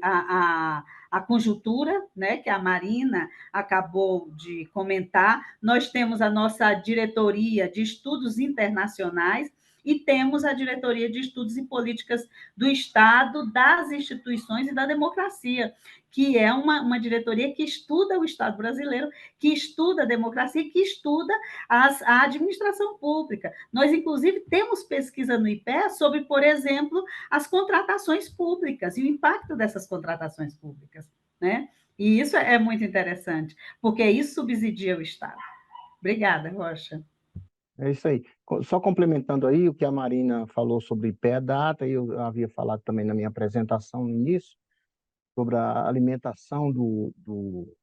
a conjuntura, né, que a Marina acabou de comentar. Nós temos a nossa diretoria de estudos internacionais e temos a diretoria de estudos e políticas do Estado, das instituições e da democracia, que é uma diretoria que estuda o Estado brasileiro, que estuda a democracia, que estuda a administração pública. Nós, inclusive, temos pesquisa no IPE sobre, por exemplo, as contratações públicas e o impacto dessas contratações públicas, né? E isso é muito interessante, porque isso subsidia o Estado. Obrigada, Rocha. É isso aí. Só complementando aí o que a Marina falou sobre IPEA Data, e eu havia falado também na minha apresentação no início, sobre a alimentação do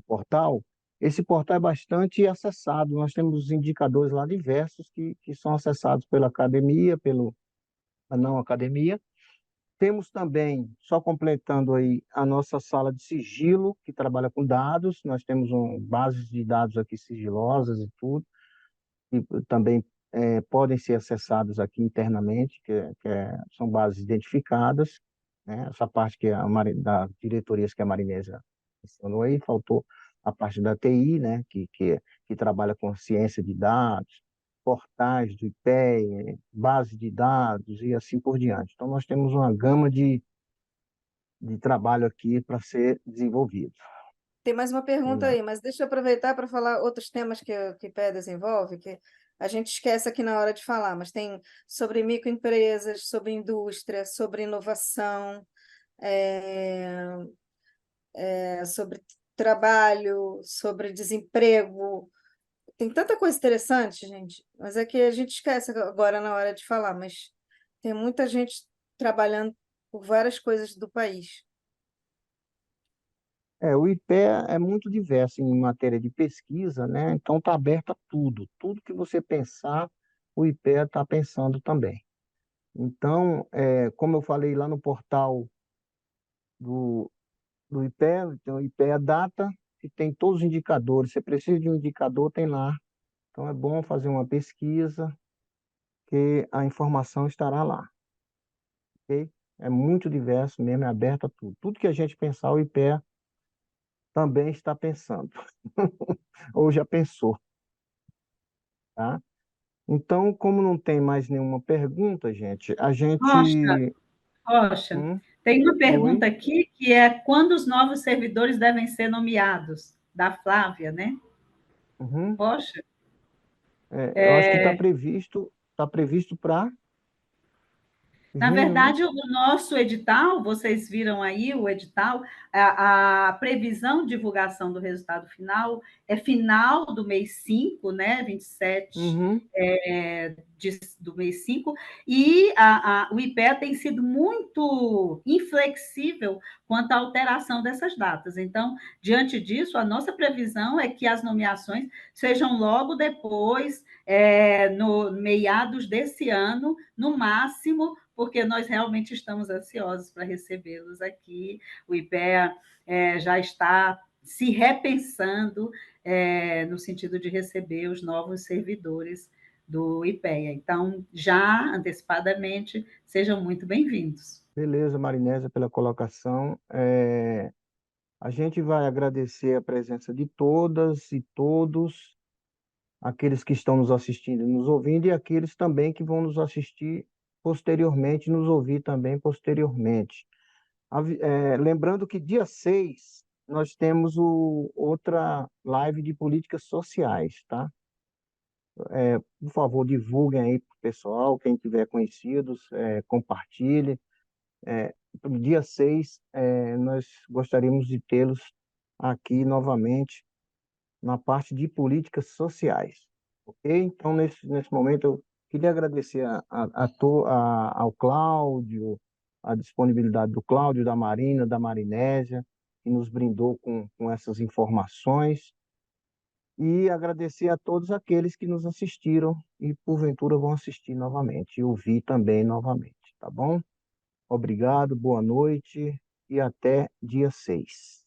portal. Esse portal é bastante acessado, nós temos indicadores lá diversos que são acessados pela academia, pela não academia. Temos também, só completando aí, a nossa sala de sigilo, que trabalha com dados, nós temos bases de dados aqui sigilosas e tudo, e também podem ser acessados aqui internamente, são bases identificadas, né? Essa parte da diretorias que a Marinésia mencionou aí, faltou a parte da TI, né? Que trabalha com ciência de dados, portais do IPEA, base de dados e assim por diante. Então, nós temos uma gama de trabalho aqui para ser desenvolvido. Tem mais uma pergunta Né? aí, mas deixa eu aproveitar para falar outros temas que o IPEA desenvolve, que a gente esquece aqui na hora de falar, mas tem sobre microempresas, sobre indústria, sobre inovação, é, sobre trabalho, sobre desemprego. Tem tanta coisa interessante, gente, mas é que a gente esquece agora na hora de falar, mas tem muita gente trabalhando por várias coisas do país. O IPEA é muito diverso em matéria de pesquisa, né? Então está aberto a tudo. Tudo que você pensar, o IPEA está pensando também. Então, como eu falei lá no portal do, do IPEA, tem o IPEA Data, que tem todos os indicadores. Você precisa de um indicador, tem lá. Então é bom fazer uma pesquisa, que a informação estará lá. Ok? É muito diverso mesmo, é aberto a tudo. Tudo que a gente pensar, o IPEA também está pensando. Ou já pensou, tá? Então, como não tem mais nenhuma pergunta, gente, a Rocha, gente... Rocha, Hum, tem uma oi? pergunta aqui que é quando os novos servidores devem ser nomeados? Da Flávia, né? Uhum. Rocha, Eu acho que está previsto para na junho, né? verdade, o nosso edital, vocês viram aí o edital, a previsão de divulgação do resultado final é final do mês 5, né? 27 Uhum. do mês 5, e o IPEA tem sido muito inflexível quanto à alteração dessas datas. Então, diante disso, a nossa previsão é que as nomeações sejam logo depois, no meados desse ano, no máximo, porque nós realmente estamos ansiosos para recebê-los aqui. O IPEA já está se repensando no sentido de receber os novos servidores do IPEA. Então, já antecipadamente, sejam muito bem-vindos. Beleza, Marinésia, pela colocação. A gente vai agradecer a presença de todas e todos, aqueles que estão nos assistindo e nos ouvindo, e aqueles também que vão nos assistir posteriormente, nos ouvir também posteriormente. Lembrando que dia 6 nós temos outra live de políticas sociais, tá? Por favor, divulguem aí para o pessoal, quem tiver conhecidos, compartilhe. No dia 6, nós gostaríamos de tê-los aqui novamente na parte de políticas sociais, ok? Então, nesse momento, eu queria agradecer ao Cláudio, a disponibilidade do Cláudio, da Marina, da Marinésia, que nos brindou com essas informações, e agradecer a todos aqueles que nos assistiram e, porventura, vão assistir novamente, e ouvir também novamente, tá bom? Obrigado, boa noite e até dia 6.